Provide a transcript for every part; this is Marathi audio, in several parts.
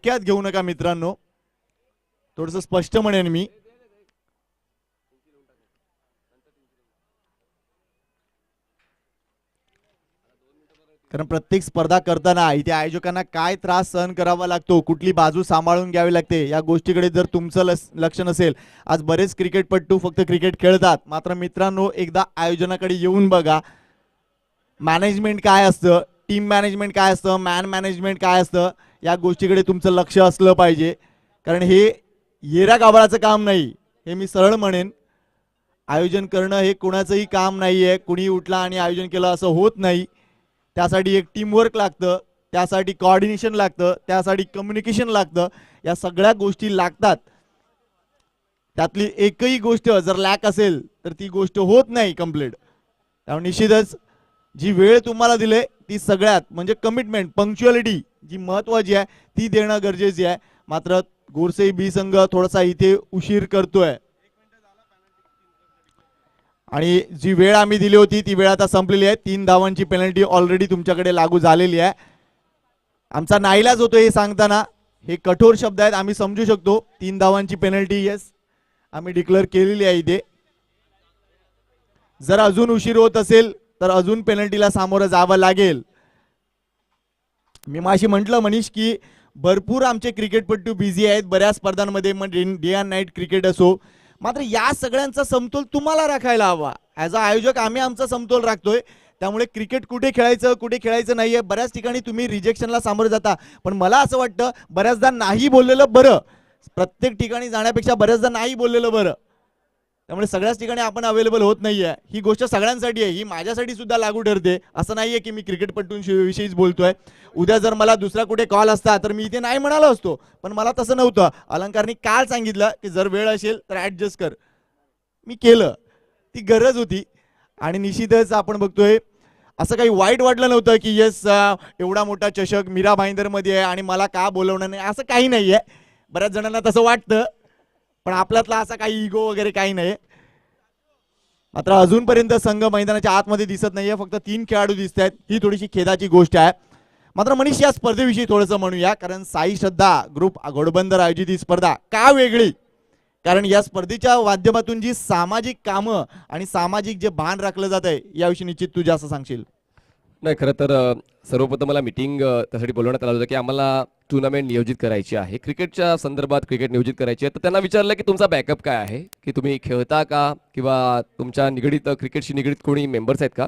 हलक्यात घेऊ नका मित्रांनो, थोडंसं स्पष्ट म्हणेन मी. कारण प्रत्येक स्पर्धा करताना इथे आयोजकांना काय त्रास सहन करावा लागतो, कुठली बाजू सांभाळून घ्यावी लागते, या गोष्टीकडे जर तुमचं लक्ष नसेल. आज बरेच क्रिकेटपटू फक्त क्रिकेट खेळतात, मात्र मित्रांनो एकदा आयोजनाकडे येऊन बघा. मॅनेजमेंट काय असतं, टीम मॅनेजमेंट काय असतं, मॅन मॅनेजमेंट काय असतं, या गोष्टीकडे तुमचं लक्ष असलं पाहिजे. कारण हे येरा गाभाळाचं काम नाही, हे मी सरळ म्हणेन. आयोजन करणं हे कोणाचंही काम नाही आहे. कुणी उठला आणि आयोजन केलं असं होत नाही. त्यासाठी एक टीमवर्क लागतं, त्यासाठी कोऑर्डिनेशन लागतं, त्यासाठी कम्युनिकेशन लागतं. या सगळ्या गोष्टी लागतात. त्यातली एकही गोष्ट जर लॅक असेल तर ती गोष्ट होत नाही कंप्लीट. त्यामुळे निश्चितच जी वेळ तुम्हाला दिले ती सगळ्यात म्हणजे कमिटमेंट, पंक्च्युअलिटी जी महत्वाची आहे ती देणं गरजेची आहे. मात्र गोरसे बी संघ थोडासा इथे उशीर करतोय आणि जी वेळ आम्ही दिली होती ती वेळ आता संपलेली आहे. 3 धावांची पेनल्टी ऑलरेडी तुमच्याकडे लागू झालेली आहे. आमचा नाईलाज होतो हे सांगताना, हे कठोर शब्द आहेत, आम्ही समजू शकतो. 3 धावांची पेनल्टी येस आम्ही डिक्लेअर केलेली आहे इथे. जर अजून उशीर होत असेल तर अजून पेनल्टीला सामोरं जावं लागेल. मी माशी म्हटलं मनीष की भरपूर आमचे क्रिकेटपटू बिझी आहेत बऱ्याच स्पर्धांमध्ये, डे अँड नाईट क्रिकेट असो. मात्र या सगळ्यांचा समतोल तुम्हाला राखायला हवा. ॲज अ आयोजक आम्ही आमचा समतोल राखतोय. त्यामुळे क्रिकेट कुठे खेळायचं नाहीये. बऱ्याच ठिकाणी तुम्ही रिजेक्शनला सामोरं जाता, पण मला असं वाटतं बऱ्याचदा नाही बोललेलं बरं. प्रत्येक ठिकाणी जाण्यापेक्षा बऱ्याचदा नाही बोललेलं बरं. त्यामुळे सगळ्याच ठिकाणी आपण अवेलेबल होत नाहीये. ही गोष्ट सगळ्यांसाठी आहे, ही माझ्यासाठी सुद्धा लागू ठरते. असं नाहीये की मी क्रिकेटपटूंविषयीच बोलतोय. उद्या जर मला दुसरा कुठे कॉल असता तर मी इथे नाही म्हणालो असतो, पण मला तसं नव्हतं. अलंकारनी काल सांगितलं की जर वेळ असेल तर ऍडजस्ट कर. मी केलं, ती गरज होती. आणि निश्चितच आपण बघतोय असं काही वाईट वाटलं नव्हतं की येस एवढा मोठा चषक मीरा भाईंदरमध्ये आहे आणि मला का बोलवणं नाही, असं काही नाहीये. बऱ्याच जणांना तसं वाटतं, पण आपल्यातला असा काही इगो वगैरे काही नाही. मात्र अजूनपर्यंत संघ मैदानाच्या आतमध्ये दिसत नाहीये, फक्त 3 खेळाडू दिसत आहेत. ही थोडीशी खेदाची गोष्ट आहे. मात्र मनीष या स्पर्धेविषयी थोडंसं म्हणूया, कारण साई श्रद्धा ग्रुप घोडबंदर आयोजित ही स्पर्धा का वेगळी, कारण या स्पर्धेच्या माध्यमातून जी सामाजिक कामं आणि सामाजिक जे भान राखलं जात आहे याविषयी निश्चित तू जास्त सांगशील. नाही, खरं तर सर्वप्रथम मला मीटिंग त्यासाठी बोलवण्यात आलं होतं की आम्हाला टुर्नामेंट नियोजित करायची आहे, क्रिकेटच्या संदर्भात क्रिकेट नियोजित करायची आहे. तर त्यांना विचारलं की तुमचा बॅकअप काय आहे, की तुम्ही खेळता का किंवा तुमच्या निगडीत क्रिकेटशी निगडीत कोणी मेंबर्स आहेत का.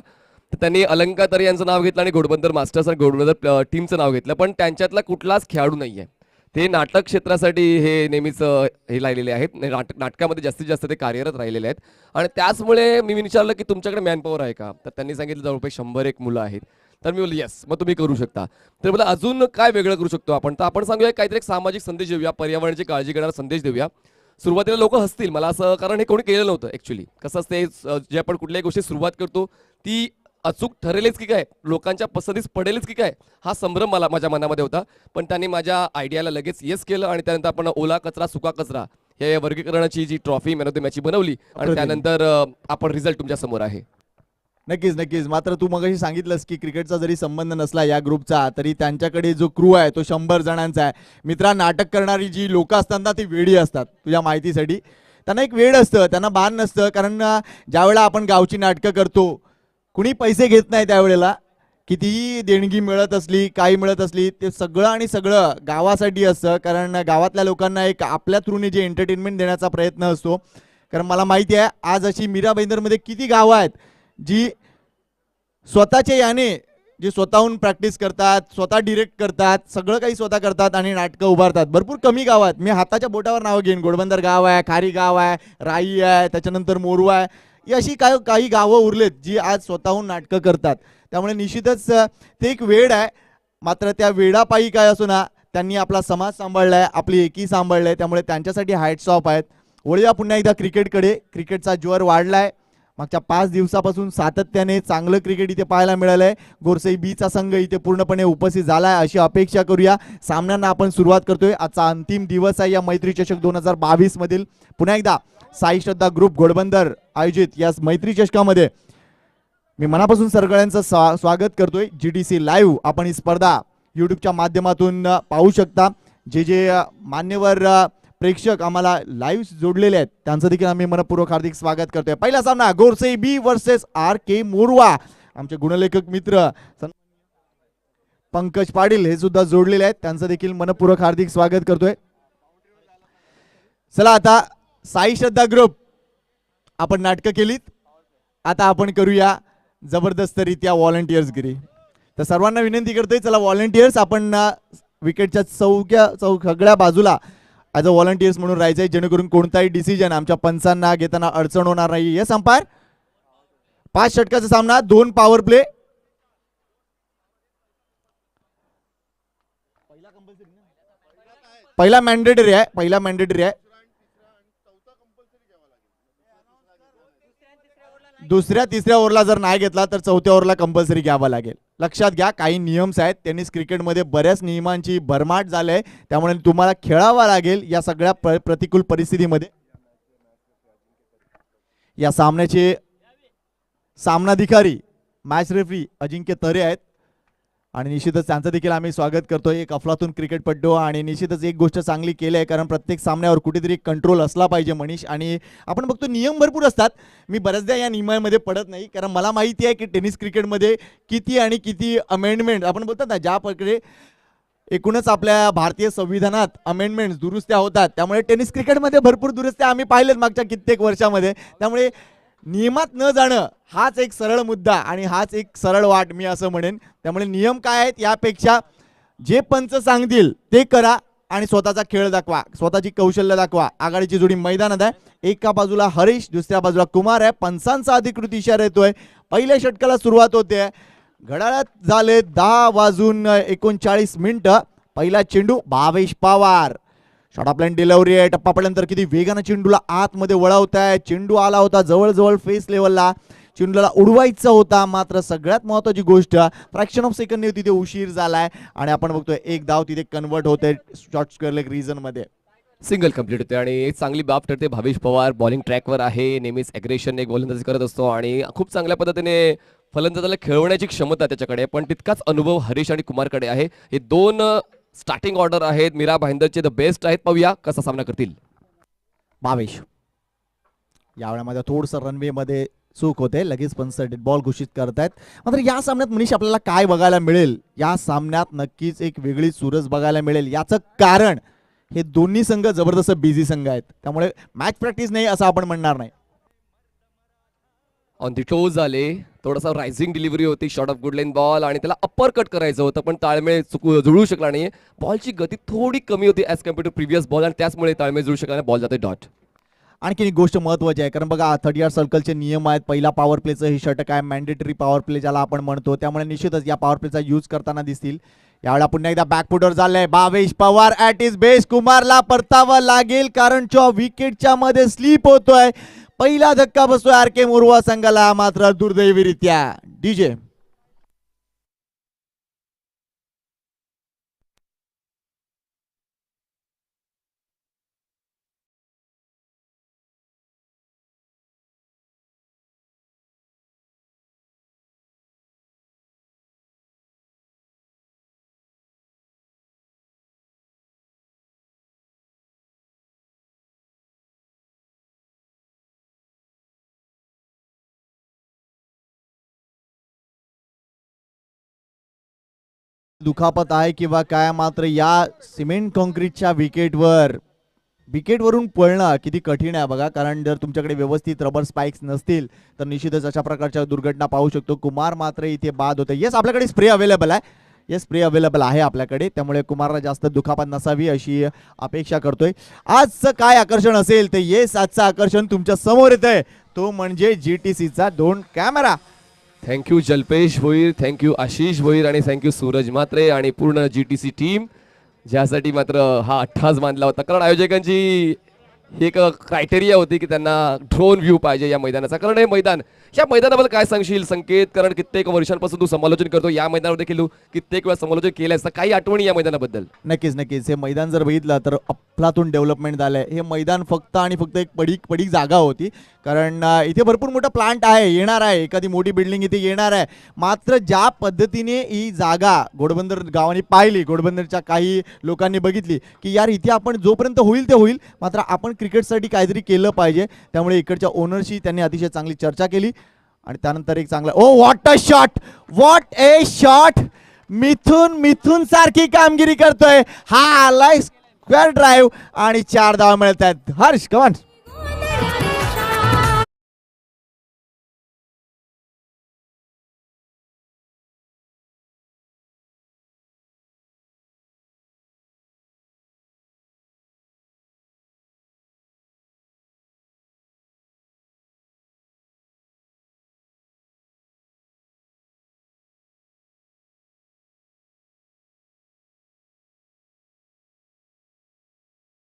तर त्यांनी अलंकार तरी यांचं नाव घेतलं आणि घोडबंदर मास्टर्स आणि घोडबंदर टीमचं नाव घेतलं, पण त्यांच्यातला कुठलाच खेळाडू नाही आहे. ते नाटक क्षेत्रासाठी हे नेहमीच हे राहिलेले आहेत. नाटकामध्ये जास्तीत जास्त ते कार्यरत राहिलेले आहेत. आणि त्याचमुळे मी विचारलं की तुमच्याकडे मॅनपॉवर आहे का, तर त्यांनी सांगितलं जवळपास 101 मुलं आहेत. तर मी बोललो येस, मग तुम्ही करू शकता. तर मला अजून काय वेगळं करू शकतो आपण, तर आपण सांगूया काहीतरी एक सामाजिक संदेश देऊया, पर्यावरणाची काळजी घेणारा संदेश देऊया. सुरुवातीला लोक हसतील मला असं, कारण हे कोणी केलं नव्हतं ॲक्च्युली. कसं असते, जे आपण कुठल्याही गोष्टी सुरुवात करतो ती अचूक ठरेलच की काय, लोकांच्या पसंतीस पडेलच की काय, हा संभ्रम मला माझ्या मनामध्ये होता. पण त्यांनी माझ्या आयडियाला लगेच येस केलं आणि त्यानंतर आपण ओला कचरा सुका कचरा हे वर्गीकरणाची जी trophy man of the match बनवली आणि त्यानंतर आपण रिझल्ट तुमच्या समोर आहे. नक्कीच. मात्र तू मगाशी सांगितलंस की क्रिकेटचा जरी संबंध नसला या ग्रुपचा, तरी त्यांच्याकडे जो क्रू आहे तो 100 जणांचा आहे. मित्रा, नाटक करणारी जी लोक असतात ना ती वेडी असतात. तुझ्या माहितीसाठी त्यांना एक वेळ असतं, त्यांना भान नसतं. कारण ज्यावेळेला आपण गावची नाटकं करतो कुणी पैसे घेत नाही, त्यावेळेला कितीही देणगी मिळत असली काही मिळत असली ते सगळं आणि सगळं गावासाठी असतं. कारण गावातल्या लोकांना एक आपल्या थ्रूने जे एंटरटेनमेंट देण्याचा प्रयत्न असतो. कारण मला माहिती आहे आज अशी मीरा भाईंदरमध्ये किती गावं आहेत जी स्वतःच्या याने जे स्वतःहून प्रॅक्टिस करतात, स्वतः डिरेक्ट करतात, सगळं काही स्वतः करतात आणि नाटकं उभारतात. भरपूर कमी गाव आहेत, मी हाताच्या बोटावर नाव घेईन. घोडबंदर गाव आहे, खारी गाव आहे, राई आहे, त्याच्यानंतर मोरवा आहे. ही अशी काही गावं उरलेत जी आज स्वतःहून नाटकं करतात. त्यामुळे निश्चितच ते एक वेळ आहे. मात्र त्या वेळापायी काय असो ना, त्यांनी आपला समाज सांभाळला आहे, आपली एकी सांभाळली आहे. त्यामुळे त्यांच्यासाठी हॅट्स ऑफ आहेत. वळूया पुन्हा एकदा क्रिकेटकडे. क्रिकेटचा जोर वाढला आहे. मागच्या 5 दिवसापासून सातत्याने चांगलं क्रिकेट इथे पाहायला मिळालंय. गोरसई बीचा संघ इथे पूर्णपणे उपस्थित झालाय अशी अपेक्षा करूया. सामन्यांना आपण सुरुवात करतोय. आजचा अंतिम दिवस आहे या मैत्री चषक 2022 मधील. पुन्हा एकदा साई श्रद्धा ग्रुप घोडबंदर आयोजित या मैत्री चषकामध्ये मी मनापासून सगळ्यांचं स्वागत करतोय. GTC लाईव्ह आपण ही स्पर्धा यूट्यूबच्या माध्यमातून पाहू शकता. जे मान्यवर प्रेक्षक आम्हाला लाईव्ह जोडलेले आहेत त्यांचं देखील आम्ही मनपूर्वक हार्दिक स्वागत करतोय. पहिला सामना गोरसे बी वर्सेस RK मोरवा. आमचे गुणलेखक मित्र पंकज पाटील हे सुद्धा जोडलेले आहेत, त्यांचं देखील मनपूर्वक हार्दिक स्वागत करतोय. चला आता साई श्रद्धा ग्रुप आपण नाटकं केलीत, आता आपण करूया जबरदस्तरित्या व्हॉलंटियर्सगिरी. तर सर्वांना विनंती करतोय, चला व्हॉलंटियर्स आपण विकेटच्या सगळ्या बाजूला ॲज अ व्हॉलंटियर्स म्हणून राहायचंय, जेणेकरून कोणताही डिसिजन आमच्या पंचांना घेताना अडचण होणार नाही. Yes umpire. 5 षटकाचा सामना, 2 पॉवर प्ले. पहिला मॅन्डेटरी आहे. दुसऱ्या तिसऱ्या ओव्हरला जर नाही घेतला तर चौथ्या ओव्हरला कंपल्सरी घ्यावा लागेल. लक्षात घ्या, काही नियम्स आहेत. टेनिस क्रिकेटमध्ये बऱ्याच नियमांची भरमाट झाली आहे, त्यामुळे तुम्हाला खेळावा लागेल या सगळ्या प्रतिकूल परिस्थितीमध्ये. या सामन्याचे सामनाधिकारी मॅच रेफरी अजिंक्य तरे आहेत आणि निश्चितच त्यांचं देखील आम्ही स्वागत करतोय. एक अफलातून क्रिकेटपटू आणि निश्चितच एक गोष्ट चांगली केली आहे, कारण प्रत्येक सामन्यावर कुठेतरी कंट्रोल असला पाहिजे मनीष. आणि आपण बघतो नियम भरपूर असतात, मी बऱ्याचदा या नियमांमध्ये पडत नाही, कारण मला माहिती आहे की टेनिस क्रिकेटमध्ये किती अमेंडमेंट आपण बोलतात ना, ज्या प्रकारे एकूणच आपल्या भारतीय संविधानात अमेंडमेंट्स दुरुस्त्या होतात, त्यामुळे टेनिस क्रिकेटमध्ये भरपूर दुरुस्त्या आम्ही पाहिलेत मागच्या कित्येक वर्षामध्ये. त्यामुळे नियमात न जाणं हाच एक सरळ मुद्दा आणि हाच एक सरळ वाट मी असं म्हणेन. त्यामुळे नियम काय आहेत यापेक्षा जे पंच सांगतील ते करा आणि स्वतःचा खेळ दाखवा, स्वतःची कौशल्य दाखवा. आघाडीची जोडी मैदानात आहे, एका बाजूला हरीश, दुसऱ्या बाजूला कुमार आहे. पंचांचा अधिकृत इशारा येतोय. पहिल्या षटकाला सुरुवात होते. घड्याळात झाले 10:39. पहिला चेंडू Bhavesh Pawar, shot of line delivery आहे. टप्पा पडल्यानंतर किती वेगाने चेंडूला आतमध्ये वळवताय. चेंडू आला होता जवळजवळ फेस लेवलला, चेंडूला उडवायचा होता, मात्र सगळ्यात महत्त्वाची गोष्ट फ्रॅक्शन ऑफ सेकंडने तिथे उशीर झालाय आणि आपण बघतोय एक धाव तिथे कन्वर्ट होते शॉर्ट स्क्वेअर लेग रिजन मध्ये. सिंगल कंप्लीट होते आणि एक चांगली बाब ठरते. भावेश पवार बॉलिंग ट्रॅकवर आहे, नेहमीच ॲग्रेशन एक गोलंदाजी करत असतो आणि खूप चांगल्या पद्धतीने फलंदाजाला खेळवण्याची क्षमता त्याच्याकडे, पण तितकाच अनुभव हरीश आणि कुमारकडे आहे. हे 2 स्टार्टिंग ऑर्डर आहेत मीरा भाईंदरचे, द बेस्ट आहेत. पाहूया कसा सामना करतील. भावेश या वेळामध्ये थोडंसं रनवे मध्ये चूक होते, लगेच पंच डेड बॉल घोषित करतायत. मात्र या सामन्यात मनीष आपल्याला काय बघायला मिळेल, या सामन्यात नक्कीच एक वेगळी चुरस बघायला मिळेल. याचं कारण हे दोन्ही संघ जबरदस्त बिझी संघ आहेत, त्यामुळे मॅच प्रॅक्टिस नाही असं आपण म्हणणार नाही. ऑन दी टोज आले, थोडासा रायझिंग डिलिव्हरी होती, short of good line ball आणि त्याला अप्पर कट करायचं होतं, पण ताळमेळ जुळू शकला नाही. बॉलची गती थोडी कमी होती as compare to previous ball आणि त्याचमुळे ताळमेळ जुळू शकला नाही. बॉल जाते डॉट. आणखी एक गोष्ट महत्त्वाची आहे, कारण बघा 30 यार्ड सर्कलचे नियम आहेत. पहिला पॉवर प्लेचं हे षटक आहे, मॅन्डेटरी पॉवर प्ले ज्याला आपण म्हणतो, त्यामुळे निश्चितच या पॉवर प्लेचा यूज करताना दिसतील. यावेळेला पुन्हा एकदा बॅकफुटवर झालंय Bhavesh Pawar at is best. कुमारला परतावा लागेल कारण विकेटच्या मध्ये स्लीप होतोय. पहिला धक्का बसतोय RK मोरवा संघाला, मात्र दुर्दैवीरित्या डीजे दुखापत आहे किंवा काय, मात्र या सिमेंट कॉन्क्रीटच्या विकेटवरून पळणं किती कठीण आहे बघा, कारण जर तुमच्याकडे व्यवस्थित रबर स्पाइक्स नसतील तर निश्चितच अशा प्रकारच्या दुर्घटना पाहू शकतो. कुमार मात्र इथे बाद होते. येस, आपल्याकडे स्प्रे अवेलेबल आहे. येस, स्प्रे अवेलेबल आहे आपल्याकडे, त्यामुळे कुमारला जास्त दुखापत नसावी अशी अपेक्षा करतोय. आजचं काय आकर्षण असेल ते येस, आजचं आकर्षण तुमच्या समोर येत आहे, तो म्हणजे GTCचा 2 camera. Thank you Jalpesh Bhoir, thank you Ashish Bhoir आणि थँक्यू सूरज म्हात्रे आणि पूर्ण GTC टीम, ज्यासाठी मात्र हा अट्टास बांधला होता. कारण आयोजकांची एक क्रायटेरिया होती की त्यांना ड्रोन व्ह्यू पाहिजे या मैदानाचा. कारण हे मैदान, या मैदानाबद्दल काय सांगशील संकेत? कारण कित्येक वर्षांपासून तू समालोचन करतो, या मैदानावर देखील तू कित्येक वेळा समालोचन केलंस, तर काही आठवणी या मैदानाबद्दल? नक्कीच हे मैदान जर बघितलं तर अफलातून डेव्हलपमेंट झालंय. हे मैदान फक्त आणि फक्त एक पडीक जागा होती, कारण इथे भरपूर मोठा प्लांट आहे, येणार आहे, एखादी मोठी बिल्डिंग इथे येणार आहे. मात्र ज्या पद्धतीने ही जागा घोडबंदर गावाने पाहिली, घोडबंदरच्या काही लोकांनी बघितली की यार इथे आपण जोपर्यंत होईल ते होईल, मात्र आपण क्रिकेटसाठी काहीतरी केलं पाहिजे. त्यामुळे इकडच्या ओनरशी त्यांनी अतिशय चांगली चर्चा केली आणि त्यानंतर एक चांगला what a shot, what a shot. Mithun सारखी कामगिरी करतोय. हा आलाय स्क्वेअर ड्राईव्ह आणि 4 धावा मिळत आहेत. हर्ष कमान.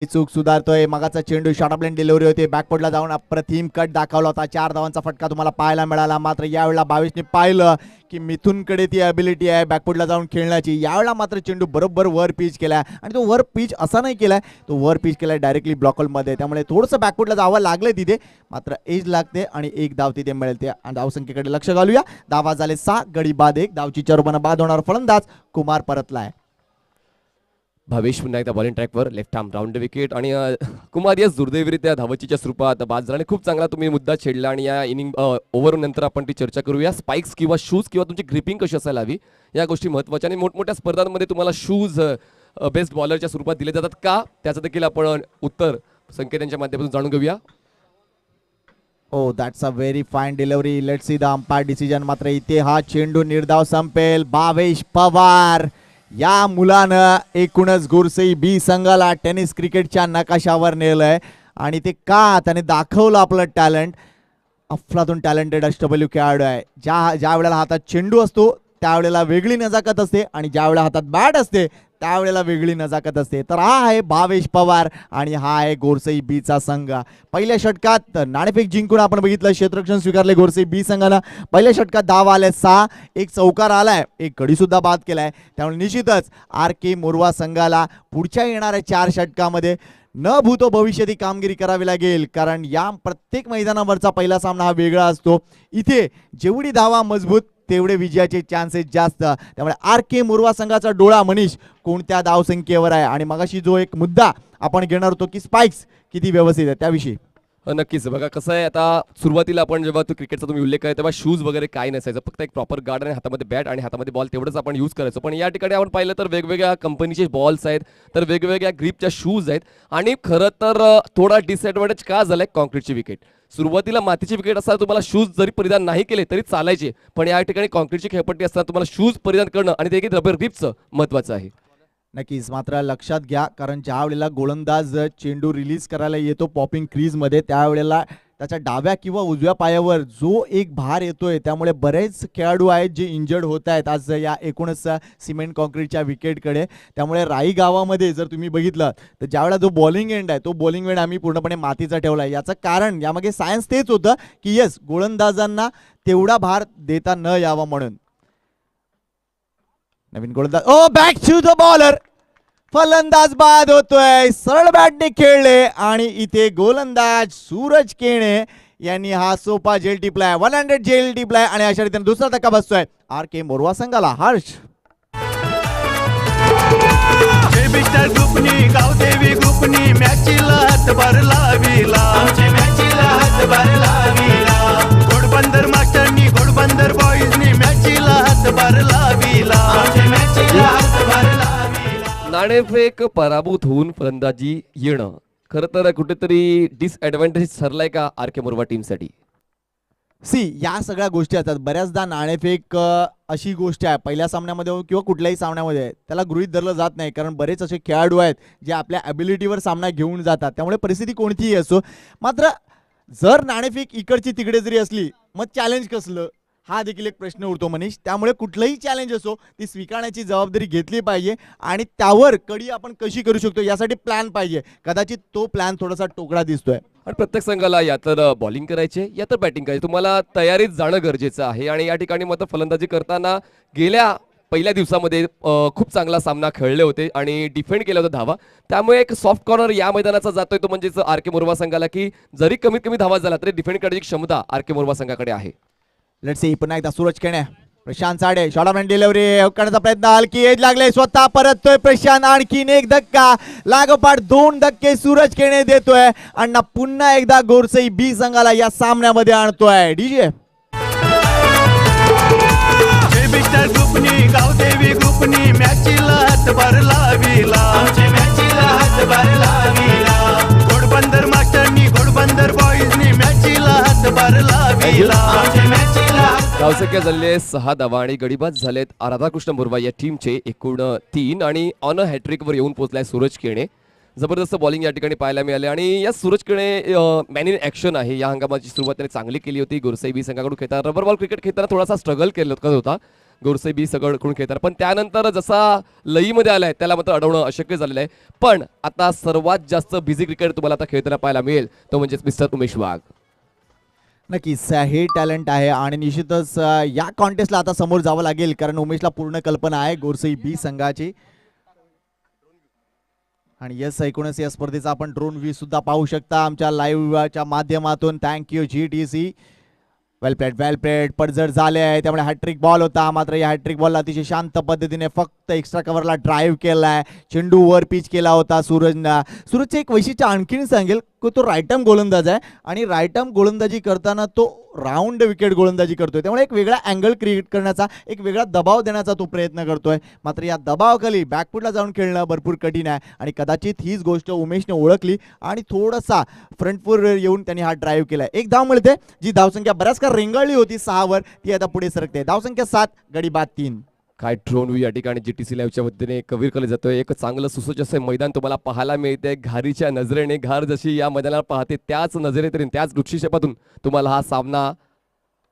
चूक सुधारतोय. मगाचा चेंडू शॉर्ट ऑफ लाईन डिलिव्हरी होती, बॅकवर्डला जाऊन अप्रतिम कट दाखवला होता. 4 धावांचा फटका तुम्हाला पाहायला मिळाला. मात्र यावेळेला 22ने पाहिलं की मिथूनकडे ती ॲबिलिटी आहे बॅकवर्डला जाऊन खेळण्याची. यावेळेला मात्र चेंडू बरोबर वर पिच केलाय आणि तो वर पिच असा नाही केलाय, तो वर पिच केलाय डायरेक्टली ब्लॉकमध्ये. त्यामुळे थोडंसं बॅकवर्डला जावं लागलंय तिथे, मात्र एज लागते आणि एक धाव तिथे मिळते. आणि धावसंख्येकडे लक्ष घालूया. धावा झाले 6, गडी बाद 1. धावची 4 रनांनी बाद होणार फलंदाज कुमार परतलाय. भावेश पुन्हा एकदा बॉलिंग ट्रॅकवर लेफ्ट आर्म राऊंड विकेट आणि कुमार यस दुर्दैवरित्या धावचीच्या स्वरूपात बाद झाला. आणि खूप चांगला तुम्ही मुद्दा छेडला आणि या इनिंग ओव्हर नंतर आपण ती चर्चा करूया. स्पाइक्स किंवा शूज किंवा तुमची ग्रिपिंग कशी असायला हवी या गोष्टी महत्त्वाच्या. आणि मोठमोठ्या स्पर्धांमध्ये तुम्हाला शूज बेस्ट बॉलरच्या स्वरूपात दिले जातात का, त्याचं देखील आपण उत्तर संकेतांच्या माध्यमातून जाणून घेऊया. ओ that's a very fine delivery. Let's see the umpire decision. मात्र इथे हा चेंडू निर्धाव संपेल. भावेश पवार या मुलानं एकूणच गोरसई बी संघाला टेनिस क्रिकेटच्या नकाशावर नेलंय आणि ते का त्याने दाखवलं आपलं टॅलेंट. अफलातून टॅलेंटेड अष्टपैलू खेळाडू आहे. ज्या वेळेला हातात चेंडू असतो त्यावेळेला वेगळी नजाकत असते आणि ज्या वेळेला हातात बॅट असते त्यावेळेला वेगळी नजाकत असते. तर हा आहे भावेश पवार आणि हा आहे गोरसई बीचा संघ. पहिल्या षटकात नाणेफेक जिंकून आपण बघितलं क्षेत्ररक्षण स्वीकारले गोरसई बी संघानं. पहिल्या षटकात धावा आले 6, एक चौकार आलाय, एक गडी सुद्धा बाद केलाय. त्यामुळे निश्चितच RK मोरवा संघाला पुढच्या येणाऱ्या 4 षटकामध्ये न भूतो भविष्यात कामगिरी करावी लागेल, कारण या प्रत्येक मैदानावरचा पहिला सामना हा वेगळा असतो. इथे जेवढी धावा मजबूत तेवढे विजयाचे चान्सेस जास्त. त्यामुळे RK मोरवा संघाचा डोळा मनीष कोणत्या धावसंख्येवर आहे आणि मगाशी जो एक मुद्दा आपण घेणार होतो की स्पाइक्स किती व्यवस्थित आहे त्याविषयी. नक्कीच. बघा कसं आहे, आता सुरुवातीला आपण जेव्हा तो क्रिकेटचा तुम्ही उल्लेख आहे तेव्हा शूज वगैरे काय नसायचं, फक्त एक प्रॉपर गार्ड आणि हातामध्ये बॅट आणि हातामध्ये बॉल तेवढंच आपण यूज करायचो. पण या ठिकाणी आपण पाहिलं तर वेगवेगळ्या कंपनीचे बॉल्स आहेत, तर वेगवेगळ्या ग्रीपच्या शूज आहेत. आणि खरं तर थोडा डिसएडव्हान्टेज का झालाय, कॉन्क्रीटची विकेट. सुरुवातीला मातीची विकेट असताना तुम्हाला शूज जरी परिधान नाही केले तरी चालायचे, पण या ठिकाणी कॉन्क्रीटची खेळपट्टी असताना तुम्हाला शूज परिधान करणं आणि ते रबर ग्रिपचं महत्त्वाचं आहे. नक्कीच. मात्र लक्षात घ्या, कारण ज्या वेळेला गोलंदाज चेंडू रिलीज करायला येतो पॉपिंग क्रीजमध्ये त्यावेळेला त्याच्या डाव्या किंवा उजव्या पायावर जो एक भार येतोय, त्यामुळे बरेच खेळाडू आहेत जे इंजर्ड होत आहेत आज या एकूणच सिमेंट कॉन्क्रीटच्या विकेटकडे. त्यामुळे राई गावामध्ये जर तुम्ही बघितलं तर ज्यावेळेला जो बॉलिंग एंड आहे तो बॉलिंग एंड आम्ही पूर्णपणे मातीचा ठेवला आहे. याचं कारण यामागे सायन्स तेच होतं की येस गोलंदाजांना तेवढा भार देता न यावा म्हणून. नवीन गोलंदाज, ओ बॅक टू द बॉलर. फलंदाज बाद होतोय. सरळ बॅटने खेळले आणि इथे गोलंदाज सूरज केणे यांनी हा सोपा झेल टिपलाय, 100 झेल टिपलाय आणि अशा रीतीने दुसरा धक्का बसतोय RK मोरवा संघाला. हर्ष ग्रुपनी गावदेवी ग्रुपनी मॅचीला हातभार लाविला, आमच्या मॅचीला हातभार लाविला. घोडबंदर मास्टरनी घोडबंदर बॉईजनी मॅचीला हातभार लाविला, आमच्या मॅचीला हातभार लाविला. नाणेफेक पराभूत होऊन फलंदाजी येणं खरं तर कुठेतरी डिसएडव्हान्टेज ठरलाय का RK मोरवा टीमसाठी. या सगळ्या गोष्टी असतात. बऱ्याचदा नाणेफेक अशी गोष्ट आहे पहिल्या सामन्यामध्ये किंवा कुठल्याही सामन्यामध्ये त्याला गृहीत धरलं जात नाही, कारण बरेच असे खेळाडू आहेत जे आपल्या ॲबिलिटीवर सामना घेऊन जातात. त्यामुळे परिस्थिती कोणतीही असो, मात्र जर नाणेफेक इकडची तिकडे जरी असली मग चॅलेंज कसलं, हा देखील एक प्रश्न उरतो मनीष. त्यामुळे कुठलंही चॅलेंज असो ती स्वीकारण्याची जबाबदारी घेतली पाहिजे आणि त्यावर कडी आपण कशी करू शकतो यासाठी प्लॅन पाहिजे. कदाचित तो प्लॅन थोडासा टोकळा दिसतोय. आणि प्रत्येक संघाला या तर बॉलिंग करायचे या तर बॅटिंग करायचे, तुम्हाला तयारीत जाणं गरजेचं आहे. आणि या ठिकाणी मात्र फलंदाजी करताना गेल्या पहिल्या दिवसामध्ये खूप चांगला सामना खेळले होते आणि डिफेंड केलं होतं धावा. त्यामुळे एक सॉफ्ट कॉर्नर या मैदानाचा जातोय तो म्हणजेच आर के मोरवा संघाला, की जरी कमीत कमी धावा झाला तरी डिफेंड करण्याची क्षमता आर के मोरवा संघाकडे आहे. लेट्स सी पुन्हा एकदा सूरज केणे, प्रशांत साडे शॉर्ट ऑफ डिलिव्हरी करण्याचा प्रयत्न, हलकी एज लागले, स्वतः परततोय प्रशांत, आणखीन एक धक्का, लागोपाठ 2 धक्के सूरज केणे देतोय आणि पुन्हा एकदा गोरसई बी संघाला या सामन्यामध्ये आणतोय. डीजे मिस्टर ग्रुपनी गावदेवी ग्रुपनी मॅचीला हातभार लाविला, आमच्या मॅचीला हातभार लाविला. घोडबंदर मास्टरनी घोडबंदर बॉईजनी मॅचीला हातभार लाविला, आमच्या मॅचीला. धावसंख्या झाले 6 धावा आणि गडीबाद झालेत राधाकृष्ण मोरवा या टीमचे एकूण 3 आणि ऑन हॅट्रिक वर येऊन पोहोचलाय सूरज केणे. जबरदस्त बॉलिंग या ठिकाणी पाहायला मिळाले आणि या Suraj Kene man in action आहे. या हंगामाची सुरुवात त्याने चांगली केली होती. गोरसई बी संघाकडून खेळताना रबर बॉल क्रिकेट खेळताना थोडासा स्ट्रगल करत होता गोरसई बी संघाकडून खेळताना, पण त्यानंतर जसा लईमध्ये आलाय त्याला मात्र अडवणं अशक्य झालेलं आहे. पण आता सर्वात जास्त बिझी क्रिकेट तुम्हाला आता खेळताना पाहायला मिळेल तो म्हणजे मिस्टर उमेश वाघ. नक्कीच हे टॅलेंट आहे आणि निश्चितच या कॉन्टेस्टला आता समोर जावं लागेल, कारण उमेशला पूर्ण कल्पना आहे गोरसई बी संघाची. आणि यस, एकूणच या स्पर्धेचा आपण ड्रोन व्ह्यू सुद्धा पाहू शकता आमच्या लाईव्हच्या माध्यमातून. Thank you GTC. वेल प्लेड पडझड झाले आहे, त्यामुळे हॅट्रिक बॉल होता, मात्र या हॅट्रिक बॉलला अतिशय शांत पद्धतीने फक्त एक्स्ट्रा कव्हरला ड्राईव्ह केलाय. चेंडू वर पिच केला होता सूरजनं. सूरजचं एक वैशिष्ट्य आणखीन सांगेल की तो राईट आर्म गोलंदाज आहे आणि राईट आर्म गोलंदाजी करताना तो राऊंड विकेट गोलंदाजी करतोय, त्यामुळे एक वेगळा अँगल क्रिएट करण्याचा, एक वेगळा दबाव देण्याचा तो प्रयत्न करतोय. मात्र या दबावाखाली बॅकफुटला जाऊन खेळणं भरपूर कठीण आहे आणि कदाचित हीच गोष्ट उमेशने ओळखली आणि थोडासा फ्रंटफूर येऊन त्यांनी हा ड्राईव्ह केलाय. एक धाव मिळते, जी धावसंख्या बऱ्याच काळ रेंगाळली होती 6 वर, ती आता पुढे सरकते. धावसंख्या 7, गडी बाद 3. काय ड्रोन व्ह्यू या ठिकाणी GTC लाईव्हच्या वतीने कव्हर केलं जातोय. एक चांगलं सुसज्ज असं मैदान तुम्हाला पाहायला मिळते. घारीच्या नजरेने घार जशी या मैदानाला पाहते त्याच नजरेतून त्याच दृष्टिक्षेपातून तुम्हाला हा सामना,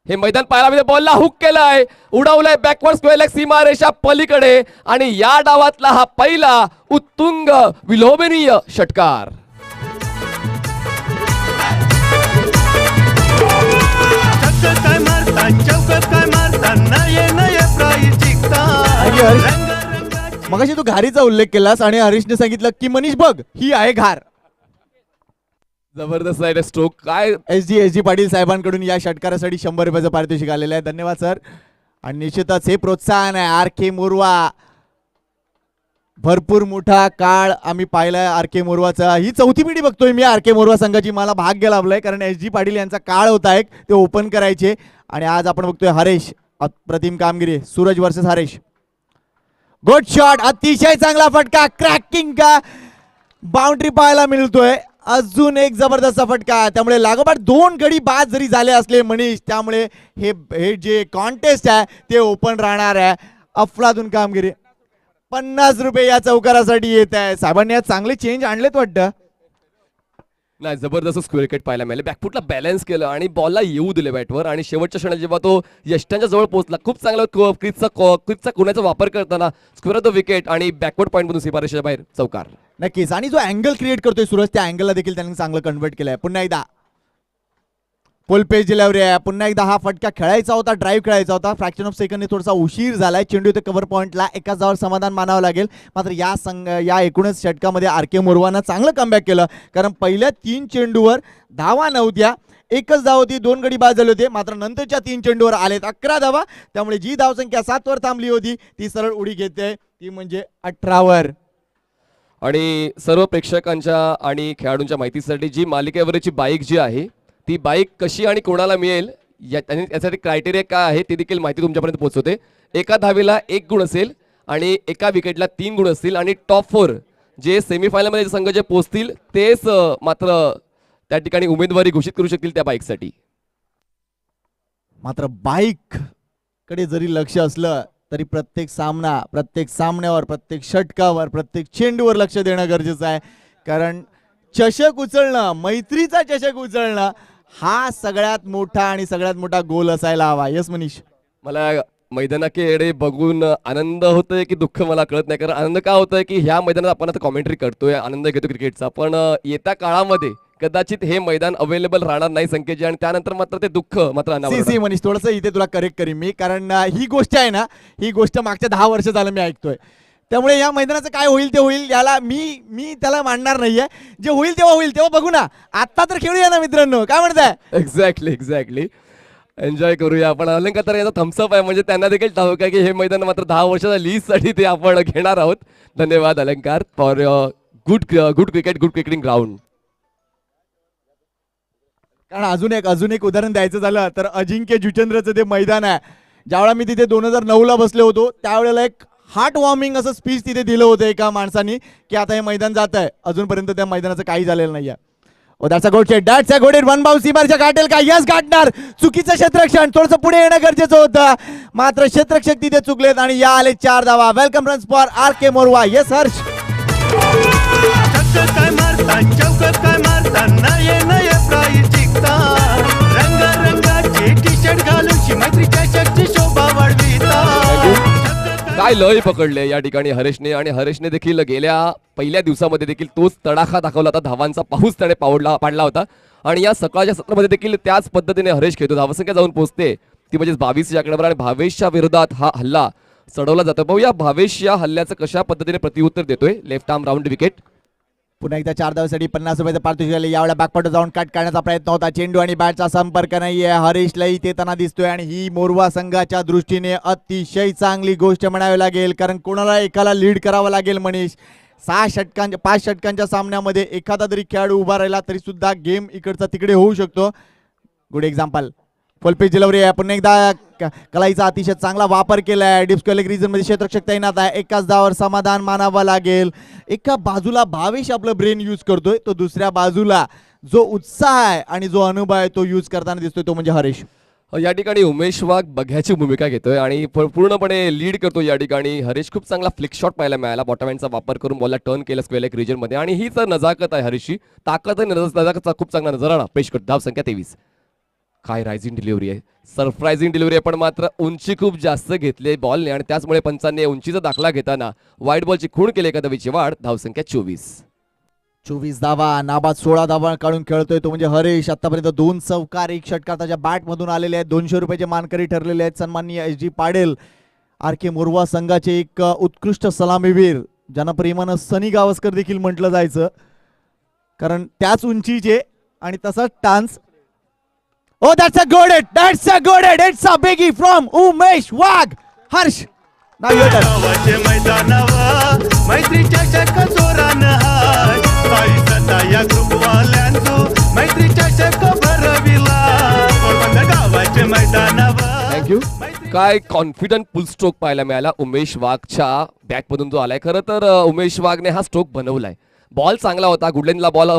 हे मैदान पाहायला मिळते. बॉलला हुक केलाय, उडवलाय बॅकवर्ड स्क्वेअर लेग सीमारेषा पलीकडे आणि या डावातला हा पहिला उत्तुंग विलोभनीय षटकार. चक्कर काय मारता चौकत काय मारता, नये नये प्राईज जिंकता. मगाशी तू घारीचा उल्लेख केलास आणि हरीशने सांगितलं की मनीष बघ ही आहे घार. जबरदस्त आहे स्ट्रोक. काय एस जी पाटील साहेबांकडून या षटकारासाठी 100 रुपयाचं पारितोषिक आलेलं आहे. धन्यवाद सर. आणि निश्चितच हे प्रोत्साहन आहे. आर के मोरवा, भरपूर मोठा काळ आम्ही पाहिलाय आर के मोरवाचा. ही 4थी पिढी बघतोय मी आर के मोरवा संघाची. मला भाग्य लाभलंय, कारण SG पाटील यांचा काळ होता एक, ते ओपन करायचे. आणि आज आपण बघतोय हरेश, अप्रतिम कामगिरी. Suraj versus Haresh. Good shot, अतिशय चांगला फटका, क्रॅकिंग का बाउंड्री पाहायला मिळतोय. अजून एक जबरदस्त फटका, त्यामुळे लागोपाठ 2 गडी बाद जरी झाले असले मनीष, त्यामुळे हे जे कॉन्टेस्ट आहे ते ओपन राहणार आहे. अफलातून कामगिरी. 50 रुपये या चौकारासाठी येत आहे. साहेबांनी आज चांगले चेंज आणलेत वाटतं. नाही, जबरदस्त स्क्वेअर विकेट पाहायला मिळाले. बॅकफुटला बॅलन्स केलं आणि बॉलला येऊ दिले बॅटवर आणि शेवटच्या क्षणात जेव्हा तो यष्टांच्या जवळ पोहोचला, खूप चांगला क्रिजचा कोणाचा वापर करताना स्क्वेअर ऑफ द विकेट आणि बॅकवर्ड पॉईंट मधून सीमारेषेच्या बाहेर चौकार. नक्कीच. आणि जो अँगल क्रिएट करतोय सूरज, त्या अँगलला देखील त्यांनी चांगलं कन्वर्ट केलंय. पुन्हा एकदा फुल पेज डिलिव्हरी आहे. पुन्हा एकदा हा फटका खेळायचा होता, ड्राईव्ह खेळायचा होता. फ्रॅक्शन ऑफ सेकंडने थोडासा उशीर झालाय. चेंडू ते कव्हर पॉईंटला, एकाच जावर समाधान मानावं लागेल. मात्र या एकूणच षटकामध्ये आर के मोरवानं चांगलं कमबॅक केलं, कारण पहिल्या 3 चेंडूवर धावा नव्हत्या. एकच धाव होती, 2 गडी बाद झाले होते. मात्र नंतरच्या 3 चेंडूवर आलेत 11 धावा. त्यामुळे जी धावसंख्या 7 वर थांबली होती ती सरळ उडी घेते, ती म्हणजे 18 वर. आणि सर्व प्रेक्षकांच्या आणि खेळाडूंच्या माहितीसाठी जी मालिकेवरची बाईक जी आहे ती बाईक कशी आणि कोणाला मिळेल यासाठी क्रायटेरिया काय आहे ते देखील माहिती तुमच्यापर्यंत पोहोचवते. एका धावेला 1 गुण असेल आणि एका विकेटला 3 गुण असतील आणि टॉप 4 जे सेमीफायनलमध्ये संघ जे पोहोचतील तेच मात्र त्या ठिकाणी उमेदवारी घोषित करू शकतील त्या बाईकसाठी. मात्र बाईक कडे जरी लक्ष असलं तरी प्रत्येक सामना, प्रत्येक सामन्यावर, प्रत्येक षटकावर, प्रत्येक चेंडूवर लक्ष देणं गरजेचं आहे. कारण चषक उचलणं, मैत्रीचा चषक उचलणं हा सगळ्यात मोठा आणि सगळ्यात मोठा गोल असायला हवा. यस मनीष. मला मैदानाकडे बघून आनंद होतोय की दुःख मला कळत नाही. कारण आनंद का होतोय की ह्या मैदानात आपण आता कॉमेंट्री करतोय, आनंद घेतो क्रिकेटचा, पण येत्या काळामध्ये कदाचित हे मैदान अवेलेबल राहणार नाही संकेतजी आणि त्यानंतर मात्र ते दुःख मात्र सी अनावर सी मनीष थोडंसं इथे तुला करेक्ट करीन मी कारण ही गोष्ट आहे ना, ही गोष्ट मागच्या 10 वर्ष झालं मी ऐकतोय. त्यामुळे या मैदानाचं काय होईल ते होईल, याला मी त्याला मांडणार नाहीये. जे होईल तेव्हा बघू ना. आता तर खेळूया ना मित्रांनो, काय म्हणताय? एक्झॅक्टली एन्जॉय करूया आपण. अलंकार तर याचा थम्सअप आहे म्हणजे त्यांना देखील ठाऊक आहे की हे मैदान मात्र 10 वर्षाच्या लीजसाठी ते आपण घेणार आहोत. धन्यवाद अलंकार फॉर गुड क्रिकेटिंग ग्राउंड. कारण अजून एक उदाहरण द्यायचं झालं तर अजिंक्य जुचंद्रचं ते मैदान आहे. ज्यावेळेला मी तिथे 2009ला बसले होतो त्यावेळेला एक हार्ट वॉर्मिंग असं स्पीच तिथे दिलं होतं एका माणसानी की आता हे मैदान जात आहे. अजूनपर्यंत त्या मैदानाचं काही झालेलं नाहीये. That's a good hit. One bounce सीमारच्या गाठेल का? यस गाठणार. चुकीचं क्षेत्ररक्षण, थोडंसं पुढे येणं गरजेचं होतं मात्र क्षेत्ररक्षक तिथे चुकलेत आणि या आले 4 धावा. Welcome runs for RK Morwa. Yes Harsh. चक्क काय मारता चौक काय मारता नये नये प्राईज जिंकता रंगाची टी शर्ट घालून मैत्रीच्या शक्ती शोभा वाढविता. काय लय पकडले या ठिकाणी हरेशने आणि हरेशने देखील गेल्या पहिल्या दिवसामध्ये देखील तोच तडाखा दाखवला होता. धावांचा पाऊस त्याने पाडला होता आणि या सकाळच्या सत्रामध्ये देखील त्याच पद्धतीने हरेश खेळतो. धावसंख्या जाऊन पोहोचते ती म्हणजे 22 या आकड्यावर आणि भावेशच्या विरोधात हा हल्ला चढवला जातो. पाहूया भावेश या हल्ल्याचं कशा पद्धतीने प्रत्युत्तर देतोय. Left arm round wicket. पुन्हा एकदा 4 धावासाठी 50 रुपयाचं पारितोषिक आले. यावेळेला बॅकपॉट जाऊन कट करण्याचा प्रयत्न होता. चेंडू आणि बॅटचा संपर्क नाहीये. हरीशला इथे येताना दिसतोय आणि ही मोरवा संघाच्या दृष्टीने अतिशय चांगली गोष्ट म्हणावी लागेल कारण कोणाला एकाला लीड करावं लागेल. मनीष 5 षटकांच्या सामन्यामध्ये एखादा जरी खेळाडू उभा राहिला तरी सुद्धा गेम इकडचा तिकडे होऊ शकतो. Good example. फुलपीच डिलिव्हरी आहे. पुन्हा एकदा कलाईचा अतिशय चांगला वापर केलाय. डिस्क्वेलिक रिजन मध्ये क्षेत्ररक्षक तैनात आहे. एकाच धावावर समाधान मानावं लागेल. एका बाजूला भावेश आपलं ब्रेन यूज करतोय तो दुसऱ्या बाजूला जो उत्साह आहे आणि जो अनुभव आहे तो यूज करताना दिसतोय तो म्हणजे हरीश. या ठिकाणी उमेश वाघ बघ्याची भूमिका घेतोय आणि पूर्णपणे लीड करतो. या ठिकाणी हरीश खूप चांगला फ्लिक शॉट पाहायला मिळाला. बॉटम हँडचा वापर करून बॉलला टर्न केला स्क्वेअर रिजन मध्ये आणि ही तर नजाकत आहे हरीशची. ताकद आहे नजाकतचा खूप चांगला नजराणा पेश करतो. धाव संख्या 23. काय रायझिंग डिलिव्हरी आहे. सरप्रायझिंग डिलिव्हरी आहे पण मात्र उंची खूप जास्त घेतली बॉलने आणि त्याचमुळे पंचांनी उंचीचा दाखला घेताना वाईट बॉलची खूण केली. एका धावेची वाढ. धावसंख्या 24 धावा. नाबाद 16 धावा काढून खेळतोय तो म्हणजे हरीश. आतापर्यंत 2 चौकार 1 षटकार त्याच्या बॅट मधून आलेले आहेत. 200 रुपयाचे मानकरी ठरलेले आहेत सन्माननीय SG पाडेल. RK मोरवा संघाचे एक उत्कृष्ट सलामीवीर ज्यांना प्रेमानं सनी गावस्कर देखील म्हटलं जायचं कारण त्याच उंचीचे आणि तसाच टान्स. Oh, that's a good hit. It's a biggie from Umesh Wagh. Harsh. Now your turn. गावाचे मैदानावर मैत्रीच्या शक जोरानं हाय साई सता या ग्रुपवाल्यांचो मैत्रीच्या शक भरविला पोरबंदर गावाचे मैदानावर. थँक्यू. काय कॉन्फिडंट पुल स्ट्रोक पाहायला मिळाला उमेश वाघच्या बॅटमधून जो आलाय. खरं तर उमेश वाघने हा स्ट्रोक बनवलाय. बॉल चांगला होता. गुडलेनला बॉल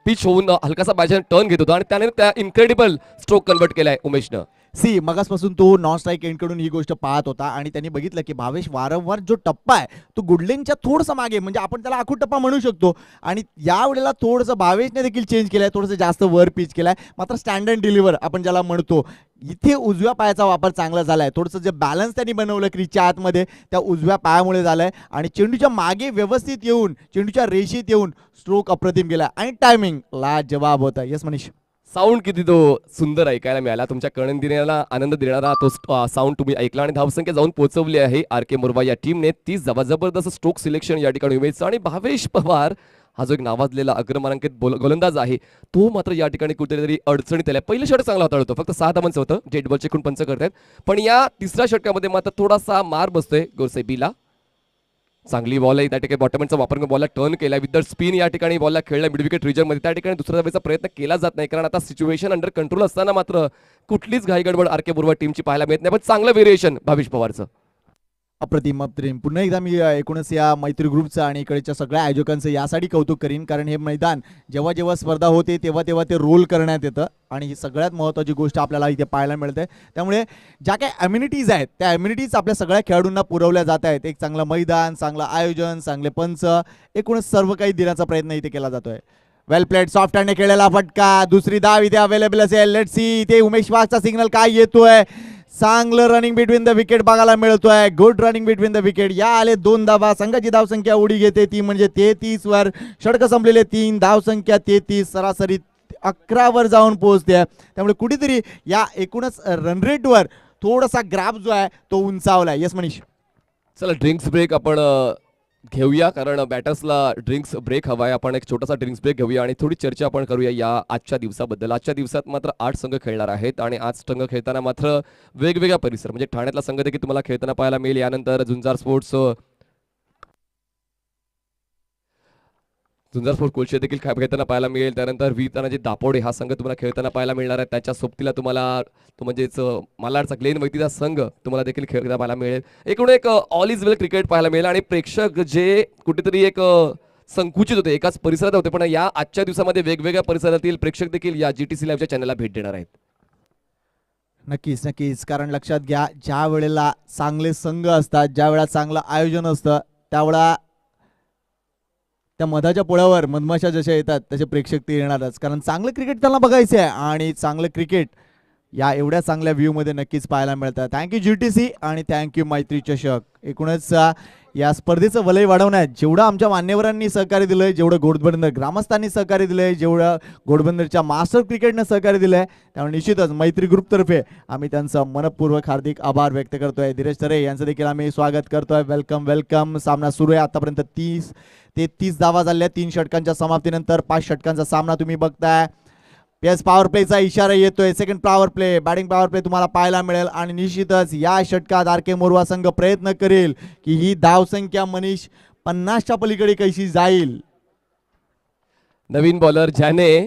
पिच होऊन हलकासा बायचा टर्न घेत होता आणि त्याने त्या इन्क्रेडिबल स्ट्रोक कन्वर्ट केलाय उमेशनं. सी मगासपासून तो नॉन स्ट्राईक एंडकडून ही गोष्ट पाहत होता आणि त्यांनी बघितलं की भावेश वारंवार जो टप्पा आहे तो गुडलेनच्या थोडंसं मागे म्हणजे आपण त्याला आखूड टप्पा म्हणू शकतो आणि यावेळेला थोडंसं भावेशने देखील चेंज केलाय. थोडंसं जास्त वर पिच केलाय मात्र स्टँडर्ड डिलिव्हर आपण ज्याला म्हणतो इथे उजव्या पायाचा वापर चांगला झालाय. थोडंसं जे बॅलन्स त्यांनी बनवलं क्रीजच्या आतमध्ये त्या उजव्या पायामुळे झालाय आणि चेंडूच्या मागे व्यवस्थित येऊन चेंडूच्या रेषेत येऊन स्ट्रोक अप्रतिम गेला आणि टायमिंग ला जवाब होता. येस मनीष. साऊंड किती तो सुंदर ऐकायला मिळाला. तुमच्या कणदिनाला आनंद देणारा तो साऊंड तुम्ही ऐकला आणि धावसंख्या जाऊन पोहोचवली आहे RK मोरवा या टीमने. 30 धावा. जबरदस्त स्ट्रोक सिलेक्शन या ठिकाणी उमेशचं आणि भावेश पवार हा जो एक नावाजलेला अग्रमानांकित गोलंदाज आहे तो मात्र या ठिकाणी कुठेतरी अडचणीत आला. पहिलं षटक चांगला हाताळतो. फक्त 6 धावांचं होतं. डेड बॉलचे एकूण पंच करतायत पण या तिसऱ्या षटकामध्ये मात्र थोडासा मार बसतोय गोरसेबीला. चांगली बॉल आहे त्या ठिकाणी बॉटमचा वापर करून बॉलला टर्न केला. विथ द स्पिन या ठिकाणी बॉलला खेळला मिड विकेट रिजनमध्ये. त्या ठिकाणी दुसऱ्या धावेचा प्रयत्न केला जात नाही कारण आता सिच्युएशन अंडर कंट्रोल असताना मात्र कुठलीच घाई गडबड RK मोरवा टीमची पाहायला मिळत नाही. पण चांगलं व्हेरिएशन भावेश पवारचं. अप्रतिम. पुन्हा एकदा मी एकूणच या मैत्री ग्रुपचं आणि इकडच्या सगळ्या आयोजकांचं यासाठी कौतुक करीन कारण हे मैदान जेव्हा जेव्हा स्पर्धा होते तेव्हा तेव्हा ते रोल करण्यात येतं आणि ही सगळ्यात महत्त्वाची गोष्ट आपल्याला इथे पाहायला मिळते. त्यामुळे ज्या काही ॲम्युनिटीज आहेत त्या ॲम्युनिटीज आपल्या सगळ्या खेळाडूंना पुरवल्या जात आहेत. एक चांगलं मैदान, चांगलं आयोजन, चांगले पंच, एकूणच सर्व काही देण्याचा प्रयत्न इथे केला जातोय. वेल प्लेड. सॉफ्ट हँडने खेळलेला फटका. दुसरी धाव इथे अवेलेबल असेल. लेट्स सी इथे उमेश वाघचा सिग्नल काय येतोय. चांगलं रनिंग बिटवीन द विकेट बघायला मिळतोय. Good running between the wicket. या आले 2 धावा. संघाची धावसंख्या उडी घेते ती म्हणजे 33 वर. षटक संपलेले 3. धावसंख्या 33. सरासरी 11 वर जाऊन पोहोचते. त्यामुळे कुठेतरी या एकूणच रन रेटवर थोडासा ग्राफ जो आहे तो उंचावलाय. येस मनीष. चला ड्रिंक्स ब्रेक आपण घेऊया, कारण बॅटर्सला ड्रिंक्स ब्रेक हवा आहे. आपण एक छोटासा ड्रिंक्स ब्रेक घेऊया आणि थोडी चर्चा आपण करूया या आजच्या दिवसाबद्दल. आजच्या दिवसात मात्र 8 संघ खेळणार आहेत आणि 8 संघ खेळताना मात्र वेगवेगळा परिसर, म्हणजे ठाण्यातला संघ देखील तुम्हाला खेळताना पाहायला मिळेल. यानंतर झुंजार स्पोर्ट्स कोलशे देखील खेळताना पाहायला मिळेल. त्यानंतर वीरतानाजी दापोडे हा संघ तुम्हाला खेळताना पाहायला मिळणार आहे. त्याच्या सोबतीला तुम्हाला तो म्हणजेच मालाडचा ग्लेन वैतीचा संघ तुम्हाला देखील खेळताना पाहायला मिळेल. एकूण एक ऑल इज वेल क्रिकेट पाहायला मिळेल आणि प्रेक्षक जे कुठेतरी एक संकुचित होते, एकाच परिसरात होते, पण या आजच्या दिवसामध्ये वेगवेगळ्या परिसरातील प्रेक्षक देखील या GTC लाईव्हच्या चॅनलला भेट देणार आहेत. नक्कीच नक्कीच. कारण लक्षात घ्या, ज्या वेळेला चांगले संघ असतात, ज्या वेळा चांगलं आयोजन असतं, त्यावेळा त्या मधाच्या पोळ्यावर मधमाशा जशा येतात तसे प्रेक्षक ते येणारच. कारण चांगलं क्रिकेट त्यांना बघायचं आहे आणि चांगलं क्रिकेट या एवढ्या चांगल्या व्ह्यूमध्ये नक्कीच पाहायला मिळतं. थँक्यू GTC आणि थँक्यू मैत्री चषक. एकूणच या स्पर्धेचं वलय वाढवण्यात जेवढं आमच्या मान्यवरांनी सहकार्य दिलंय, जेवढं घोडबंदर ग्रामस्थांनी सहकार्य दिलंय, जेवढं घोडबंदरच्या मास्टर क्रिकेटनं सहकार्य दिलंय, त्यामुळे निश्चितच मैत्री ग्रुपतर्फे आम्ही त्यांचं मनपूर्वक हार्दिक आभार व्यक्त करतोय. धीरज तरे यांचं देखील आम्ही स्वागत करतोय. Welcome welcome. सामना सुरू आहे. आतापर्यंत 30 धावा झाल्या 3 षटकांच्या समाप्तीनंतर. 5 षटकांचा सामना तुम्ही बघताय. पेस पॉवर प्लेचा इशारा येतोय. Second power play, batting power play तुम्हाला पाहायला मिळेल आणि निश्चितच या षटकात RK मोरवा संघ प्रयत्न करेल की ही धावसंख्या मनीष 50च्या पलीकडे कशी जाईल. नवीन बॉलर ज्याने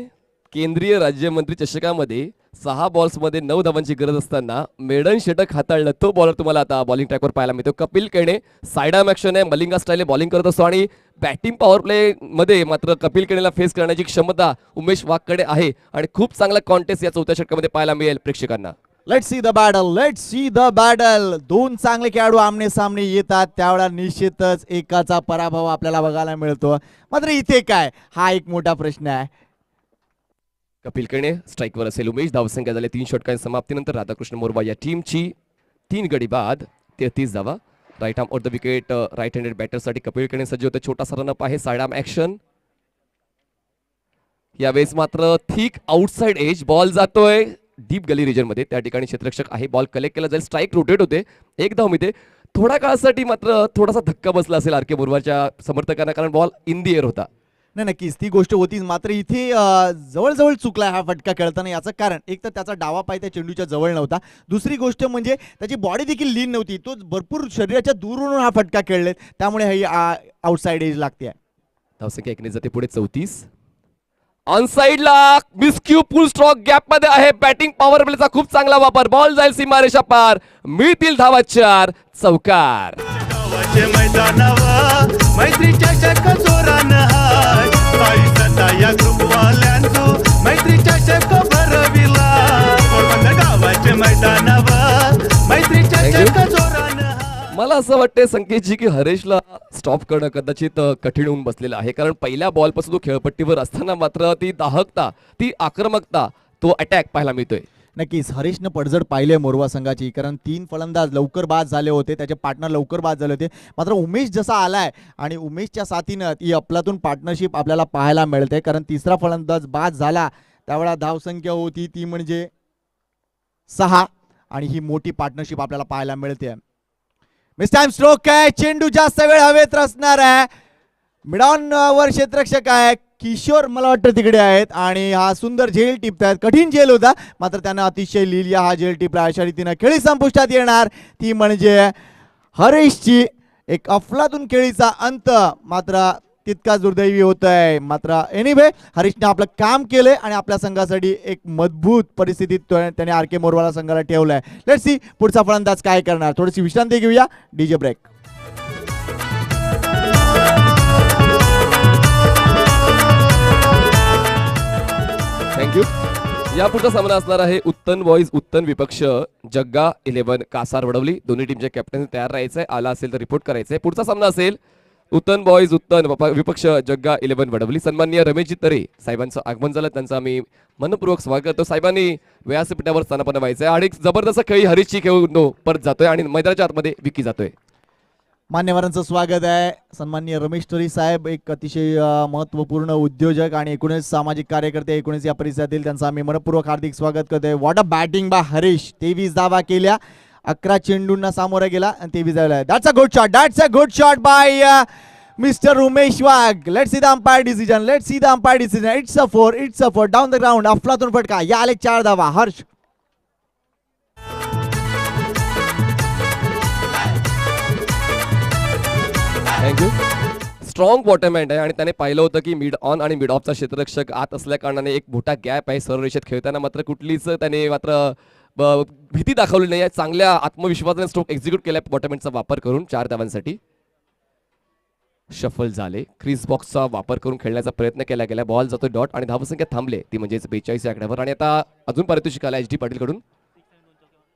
केंद्रीय राज्यमंत्री चषकामध्ये 6 बॉल्समध्ये 9 धावांची गरज असताना मेडन षटक हाताळलं, तो बॉलर तुम्हाला आता बॉलिंग ट्रॅकवर पाहायला मिळतो. कपिल केणे साइड ॲक्शन आहे, मलिंगा स्टाईलने बॉलिंग करत असतो आणि बॅटिंग पॉवर प्ले मध्ये मात्र कपिल केणेला फेस करण्याची क्षमता उमेश वाघकडे आहे आणि खूप चांगला कॉन्टेस्ट या 4थ्या षटकामध्ये पाहायला मिळेल प्रेक्षकांना. Let's see the battle. Let's see the battle. 2 चांगले खेळाडू आमने सामने येतात, त्यावेळेला निश्चितच एकाचा पराभव आपल्याला बघायला मिळतो. मात्र इथे काय, हा एक मोठा प्रश्न आहे. कपिल केणे स्ट्राईकवर असेल. उमेश धावसंख्या झाले 3 षटकांच्या समाप्तीनंतर. राधाकृष्ण मोरवा या टीमची 3 गडी बाद 33 धावा. Right arm off the wicket right handed बॅटरसाठी कपिल केणे सज्ज होते. छोटासा रनअप आहे. Side arm action. यावेळेस मात्र थिक आउटसाइड एज बॉल जातोय डीप गली रिजन मध्ये. त्या ठिकाणी क्षेत्ररक्षक आहे. बॉल कलेक्ट केला जाईल. स्ट्राईक रोटेट होते. 1 धाव मिळते. थोड्या काळासाठी मात्र थोडासा धक्का बसला असेल RK मोरवाच्या समर्थकांना, कारण बॉल इन दी एअर होता. नाही, नक्कीच ती गोष्ट होतीच. मात्र इथे जवळजवळ चुकला हा फटका खेळताना. याचं कारण एक तर त्याचा डावा पाय त्या चेंडूच्या जवळ नव्हता. दुसरी गोष्ट म्हणजे त्याची बॉडी देखील लीन नव्हती. तो भरपूर शरीराच्या दूरून हा फटका खेळले, त्यामुळे ही आउटसाइड एज लागते. धावसंख्या 1 जाते पुढे 34. ऑन साइडला मिस्क्यू फुल स्ट्रोक गॅप मध्ये आहे. बॅटिंग पॉवर प्लेचा खूप चांगला वापर. बॉल जाईल सीमारेषा पार. मिळतील धावा 4. चौकार. गावाचे मैदानावर मैत्री चषक जोरानं हाय. ताई सदा या ग्रुपवाल्यांचो मैत्री चषक भरविला. घोडबंदर गावाचे मैदानावर मैत्री चषक जोरानं हाय. मला असं वाटतंय संकेतजी की हरेशला स्टॉप करणं कदाचित कठीण होऊन बसलेलं आहे, कारण पहिल्या बॉलपासून तो खेळपट्टीवर असताना मात्र ती दाहकता, ती आक्रमकता, तो अटॅक पाहायला मिळतोय. नक्कीच हरीशनं पडझड पाहिले मोरवा संघाची, कारण 3 फलंदाज लवकर बाद झाले होते, त्याचे पार्टनर लवकर बाद झाले होते. मात्र उमेश जसा आलाय आणि उमेशच्या साथीनं ही अफलातून पार्टनरशिप आपल्याला पाहायला मिळते. कारण 3रा फलंदाज बाद झाला त्यावेळेला धावसंख्या होती ती म्हणजे 6 आणि ही मोठी पार्टनरशिप आपल्याला पाहायला मिळते. मिस टाइम स्ट्रोक आहे. चेंडू जास्त वेळ हवेत रचणार आहे. मिडॉन वर क्षेत्ररक्षक आहे किशोर, मला वाटतं तिकडे आहेत आणि हा सुंदर झेल टिपतायत. कठीण झेल होता, मात्र त्यांना अतिशय लिहिल्या हा झेल टिपला. अशा रीतीनं खेळी संपुष्टात येणार, ती म्हणजे हरीशची एक अफलातून खेळीचा अंत मात्र तितकाच दुर्दैवी होत आहे. मात्र एनिवे हरीशने आपलं काम केलंय आणि आपल्या संघासाठी एक मजबूत परिस्थितीत त्याने RK मोरवाला संघाला ठेवलंय. लेट्स सी पुढचा फलंदाज काय करणार. थोडीशी विश्रांती घेऊया. DJ break. थँक्यू. यापुढचा सामना असणार आहे उत्तन बॉईज उत्तन विपक्ष जग्गा 11 कासार वडवली. दोन्ही टीमचे कॅप्टन तयार राहायचंय. आला असेल तर रिपोर्ट करायचंय. पुढचा सामना असेल उत्तन बॉईज उत्तन विपक्ष जग्गा 11 वडवली. सन्माननीय रमेशजी तरे साहेबांचं आगमन झालं, त्यांचं आम्ही मनपूर्वक स्वागत करतो. साहेबांनी व्यासपीठावर स्थानापन्न व्हायचंय आणि जबरदस्त खेळी हरीशची खेळून परत जातोय आणि मैदानाच्या आतमध्ये विकी जातोय. मान्यवरांचं स्वागत आहे. सन्माननीय रमेश तरी साहेब एक अतिशय महत्वपूर्ण उद्योजक आणि 19 सामाजिक कार्यकर्ते 19 या परिसरातील, त्यांचं आम्ही मनपूर्वक हार्दिक स्वागत करतोय. व्हॉट अ बॅटिंग बा हरीश. 23 धावा केल्या, 11 चेंडूंना सामोरा गेला आणि 23 धावा. That's a good shot, that's a good shot bye mister Umesh Wagh. Let's see the umpire decision, let's see the umpire decision. It's a 4 down the ground. अफलातून फटका. या आले 4 धावा. हर्ष थँक्यू. स्ट्रॉंग बॉटमहँड आहे आणि त्याने पाहिलं होतं की मिड ऑन आणि मिड ऑफचा क्षेत्ररक्षक आत असल्या कारणाने एक मोठा गॅप आहे. सरळ रेषेत खेळताना मात्र कुठलीच त्याने मात्र भीती दाखवली नाही आहे. चांगल्या आत्मविश्वासाने स्ट्रोक एक्झिक्यूट केला बॉटमहँडचा वापर करून 4 धावांसाठी. शफल झाले, क्रिस बॉक्सचा वापर करून खेळण्याचा प्रयत्न केला गेला. बॉल जातो डॉट आणि धावसंख्या थांबले ती म्हणजेच 42 या आकड्यावर. आणि आता अजून पारितोषिक आला HD पाटील कडून.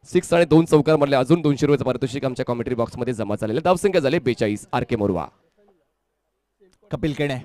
6 आणि 2 चौकार मधले अजून 200 रुपयाचं पारितोषिक आमच्या कॉमेंट्री बॉक्समध्ये जमा झालेलं. धावसंख्या झाली 42. RK मोरवा. कपिल केणे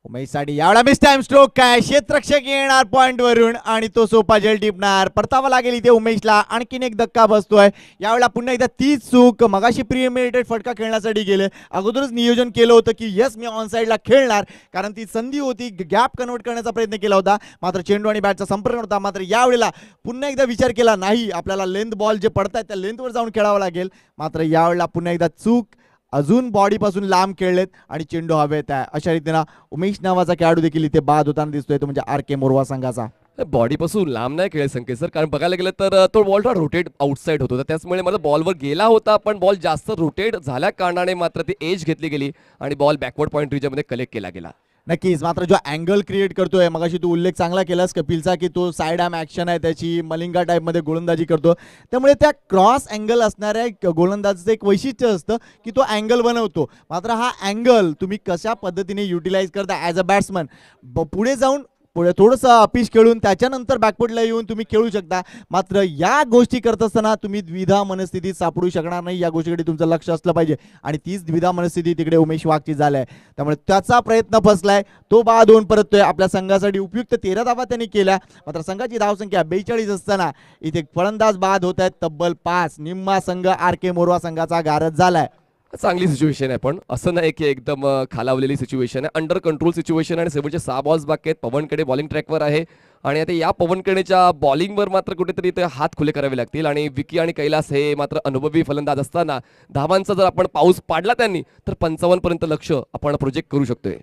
उमेश साठी यावेळा मिस टाइम स्ट्रोक. काय क्षेत्ररक्षक येणार पॉइंट वरून आणि तो सोपा जल टिपणार. परतावा लागेल इथे उमेशला. आणखीन एक धक्का बसतोय. यावेळेला पुन्हा एकदा तीच चूक. मगाशी प्रीमेडिटेड फटका खेळण्यासाठी गेले. अगोदरच नियोजन केलं होतं की यस मी ऑन साईडला खेळणार, कारण ती संधी होती. गॅप कन्वर्ट करण्याचा प्रयत्न केला होता, मात्र चेंडू आणि बॅटचा संपर्क नव्हता. मात्र यावेळेला पुन्हा एकदा विचार केला नाही, आपल्याला लेंथ बॉल जे पडतात त्या लेंथवर जाऊन खेळावं लागेल. मात्र यावेळेला पुन्हा एकदा चूक. अजून बॉडीपासून लांब खेळलेत आणि चेंडू हवेत आहे. अशा रीतीनं उमेश नावाचा खेळाडू देखील इथे बाद होताना दिसतोय, तो म्हणजे RK मोरवा संघाचा. बॉडीपासून लांब नाही खेळ संकेत सर, कारण बघायला गेलं तर तो बॉल थोडा रोटेट आउटसाईड होत होता, त्याचमुळे मला बॉलवर गेला होता पण बॉल जास्त रोटेट झाल्या कारणाने मात्र ती एज घेतली गेली आणि बॉल बॅकवर्ड पॉईंट रिजनमध्ये कलेक्ट केला गेला. नक्कीच. मात्र जो अँगल क्रिएट करतोय, मगाशी तू उल्लेख चांगला केलास कपिलचा की तो साइड आर्म ॲक्शन आहे त्याची, मलिंगा टाईपमध्ये गोलंदाजी करतो, त्यामुळे त्या क्रॉस अँगल असणाऱ्या गोलंदाजीचं एक वैशिष्ट्य असतं की तो अँगल बनवतो. मात्र हा अँगल तुम्ही कशा पद्धतीने युटिलाइज करता ॲज अ बॅट्समन, पुढे जाऊन थोडंसं अपिच खेळून त्याच्यानंतर बॅकवर्डला येऊन तुम्ही खेळू शकता. मात्र या गोष्टी करत असताना तुम्ही द्विधा मनस्थितीत सापडू शकणार नाही. या गोष्टीकडे तुमचं लक्ष असलं पाहिजे आणि तीच द्विधा मनस्थिती तिकडे उमेश वाघची झाली आहे. त्यामुळे त्याचा प्रयत्न फसलाय, तो बाद होऊन परततोय. आपल्या संघासाठी उपयुक्त 13 धावा त्यांनी केल्या. मात्र संघाची धावसंख्या 42 असताना इथे फलंदाज बाद होत आहेत तब्बल 5. निम्मा संघ RK मोरवा संघाचा गारद झालाय. चांगली सिच्युएशन आहे, पण असं नाही की एकदम खालावलेली सिच्युएशन आहे. अंडर कंट्रोल सिच्युएशन आणि शेवटचे 6 बॉल्स बाकी आहेत. पवनकडे बॉलिंग ट्रॅकवर आहे आणि आता या पवनकडेच्या बॉलिंगवर मात्र कुठेतरी ते हात खुले करावे लागतील. आणि विकी आणि कैलास हे मात्र अनुभवी फलंदाज असताना धावांचा जर आपण पाऊस पाडला त्यांनी तर 55 पर्यंत लक्ष आपण प्रोजेक्ट करू शकतोय.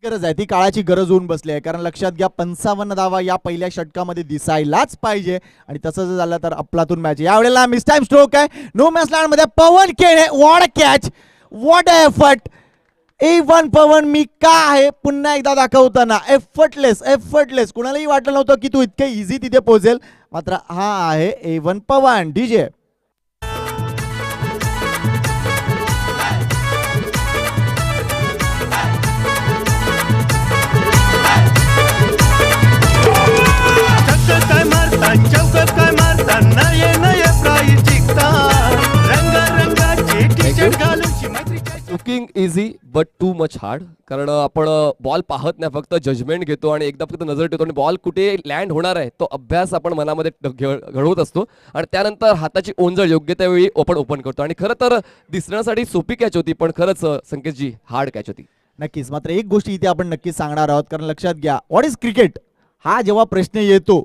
गरज आहे, ती काळाची गरज होऊन बसली आहे. कारण लक्षात घ्या 55 धावा या पहिल्या षटकामध्ये दिसायलाच पाहिजे आणि तसं जर झालं तर अफलातून मॅच. यावेळेला मिस टाइम स्ट्रोक आहे नो मॅच लँड मध्ये. Pavan Kene, what a catch, what a effort. A1 Pavan मी का आहे पुन्हा एकदा दाखवताना. एफर्टलेस. कुणालाही वाटलं नव्हतं की तू इतके इझी तिथे पोहोचेल. मात्र हा आहे A1 पवन. DJ काय मारता चौकत काय मारता नये नये प्राईज जिंकता. रंगारंगाचे टी-शर्ट घालून मैत्री. Looking easy but too much hard, कारण आपण बॉल पाहत नाही, फक्त जजमेंट घेतो आणि एकदा फक्त नजर ठेवतो आणि बॉल कुठे लँड होणार आहे तो अभ्यास आपण मनामध्ये घडवत असतो आणि त्यानंतर हाताची ओंजळ योग्य त्यावेळी ओपन करतो. आणि खरं तर दिसण्यासाठी सोपी कॅच होती पण खरंच संकेतजी हार्ड कॅच होती. नक्कीच. मात्र एक गोष्ट इथे आपण नक्कीच सांगणार आहोत, कारण लक्षात घ्या व्हॉट इज क्रिकेट हा जेव्हा प्रश्न येतो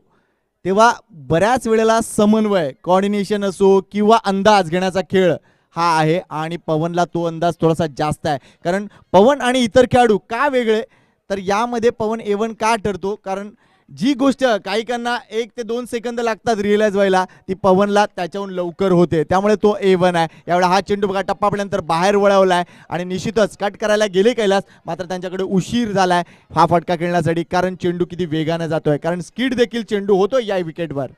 तेव्हा बऱ्याच वेळेला समन्वय, कोऑर्डिनेशन असो किंवा अंदाज घेण्याचा खेळ हा आहे आणि पवनला तो अंदाज थोडासा जास्त आहे. कारण पवन आणि इतर खेळाडू का वेगळे, तर यामध्ये पवन A1 का ठरतो, कारण जी गोष्ट काहीकांना 1 ते 2 सेकंद लागतात रिअलाइज व्हायला, ती पवनला त्याच्याहून लवकर होते, त्यामुळे तो A1 आहे. यावेळेला हा चेंडू बघा टप्पा पडल्यानंतर बाहेर वळवलाय आणि निश्चितच कट करायला गेले कैलास, मात्र त्यांच्याकडे उशीर झालाय हा फटका खेळण्यासाठी, कारण चेंडू किती वेगाने जातोय, कारण स्पीड देखील चेंडू होतो या विकेटवर.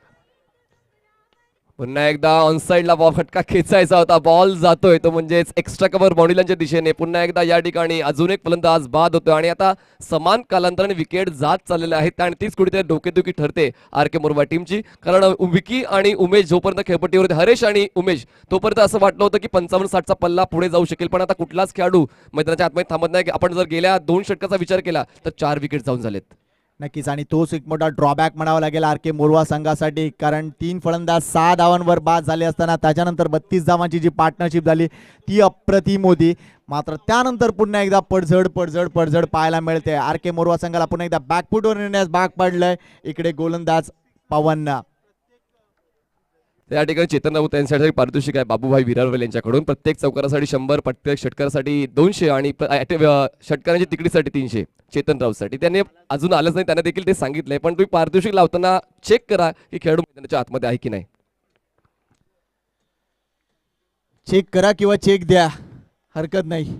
पुन्हा एकदा ऑनसाइडला बॉल फटका खेचायचा होता, बॉल जातोय तो म्हणजेच एक्स्ट्रा कव्हर बाउंड्रीलांच्या दिशेने. पुन्हा एकदा या ठिकाणी अजून एक फलंदाज बाद होतोय आणि आता समान कालांतराने विकेट जात चाललेल्या आहेत आणि तीच कुठेतरी डोकेदुखी ठरते आर के मोरवा टीमची. कारण विकी आणि उमेश जोपर्यंत खेळपट्टीवर होते, हरेश आणि उमेश, तोपर्यंत असं वाटलं होतं की 55-60चा पल्ला पुढे जाऊ शकेल. पण आता कुठलाच खेळाडू मैदानाच्या आतमध्ये थांबत नाही. आपण जर गेल्या 2 षटकाचा विचार केला तर 4 विकेट जाऊन झालेत. नक्कीच, आणि तोच एक मोठा ड्रॉबॅक म्हणावा लागेल आर के मोरवा संघासाठी. कारण 3 फलंदाज 6 धावांवर बाद झाले असताना त्याच्यानंतर 32 धावांची जी पार्टनरशिप झाली ती अप्रतिम होती. मात्र त्यानंतर पुन्हा एकदा पडझड पडझड पडझड पाहायला मिळते. आर के मोरवा संघाला पुन्हा एकदा बॅकफुटवर येण्यास भाग पडलंय इकडे गोलंदाज पवन. त्या ठिकाणी चेतन राऊत यांच्यासाठी पारितोषिक आहे बाबूभाई विरारवेल यांच्याकडून. प्रत्येक चौकारासाठी 100, प्रत्येक षटकारासाठी 200 आणि षटकारांची तिकडीसाठी 300 चेतन राऊतसाठी. त्यांनी अजून आलंच नाही, त्यांना देखील ते सांगितलंय. पण तुम्ही पारितोषिक लावताना चेक करा की खेळाडू मैदानाच्या आतमध्ये आहे की नाही. चेक करा किंवा चेक द्या, हरकत नाही.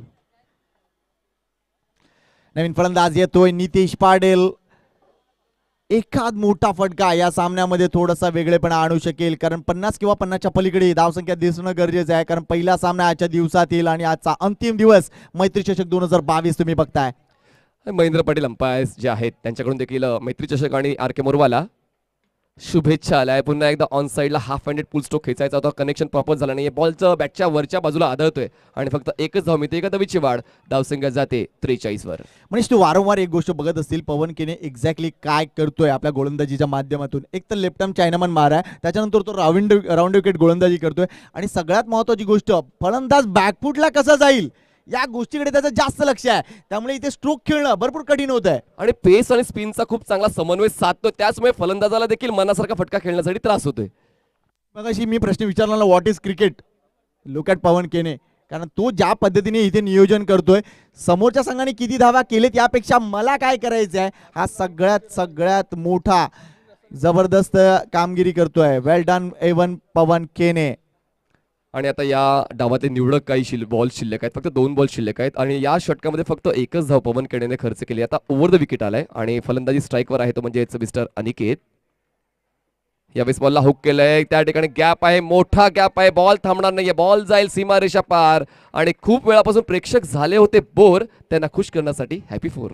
नवीन फलंदाज येतोय नितेश पाटील. एखाद मोठा फटका या सामन्यामध्ये थोडासा वेगळेपणा आणू शकेल. कारण 50 किंवा 50च्या पलीकडे धावसंख्या दिसणं गरजेचं आहे. कारण पहिला सामना आजच्या दिवसात येईल आणि आजचा अंतिम दिवस मैत्री चषक 2022 तुम्ही बघताय. महेंद्र पाटील अंपायर्स जे आहेत त्यांच्याकडून देखील मैत्री चषक आणि आर के मोरवाला शुभेच्छा आल्या. पुन्हा एकदा ऑन साईडला हाफ हँडेड पुल स्ट्रोक खेचायचा होता, कनेक्शन प्रॉपर झाला नाही. बॉलचं बॅटच्या वरच्या बाजूला आदळतोय आणि फक्त एकच धाव मिळते. एका धावीची वाढ, धावसंख्या जाते 43 वर. म्हणजे तू वारंवार एक गोष्ट बघत असतील पवन केने एक्झॅक्टली काय करतोय आपल्या गोलंदाजीच्या माध्यमातून. एक तर लेफ्ट आर्म चायनामन मार आहे, त्याच्यानंतर तो राऊंड विकेट गोलंदाजी करतोय आणि सगळ्यात महत्वाची गोष्ट फलंदाज बॅकफुटला कसा जाईल या गोष्टीकडे त्याचं जास्त लक्ष आहे. त्यामुळे इथे स्ट्रोक खेळणं भरपूर कठीण होत आहे आणि पेस आणि स्पिनचा खूप चांगला समन्वय साधतो. त्याचमुळे फलंदाजाला देखील मनासारखा फटका खेळण्यासाठी त्रास होतोय. मग अशी मी प्रश्न विचारला what is cricket, look at Pavan Kene. कारण तो ज्या पद्धतीने इथे नियोजन करतोय, समोरच्या संघाने किती धावा केलेत यापेक्षा मला काय करायचं आहे, हा सगळ्यात मोठा जबरदस्त कामगिरी करतोय. वेल डन एवन पवन केने. आणि आता या डावातले निवडक काही बॉल शिल्लक आहेत, फक्त 2 बॉल शिल्लक आहेत आणि या षटकामध्ये फक्त एकच धाव पवन केनेने खर्च केली. आता ओव्हर द विकेट आलाय आणि फलंदाजी स्ट्राईकवर आहे तो म्हणजे मिस्टर अनिकेत. यावेळेस बॉलला हुक केलंय, त्या ठिकाणी गॅप आहे, मोठा गॅप आहे, बॉल थांबणार नाहीये, बॉल जाईल सीमारेषा पार आणि खूप वेळापासून प्रेक्षक झाले होते बोर, त्यांना खुश करण्यासाठी हॅपी 4.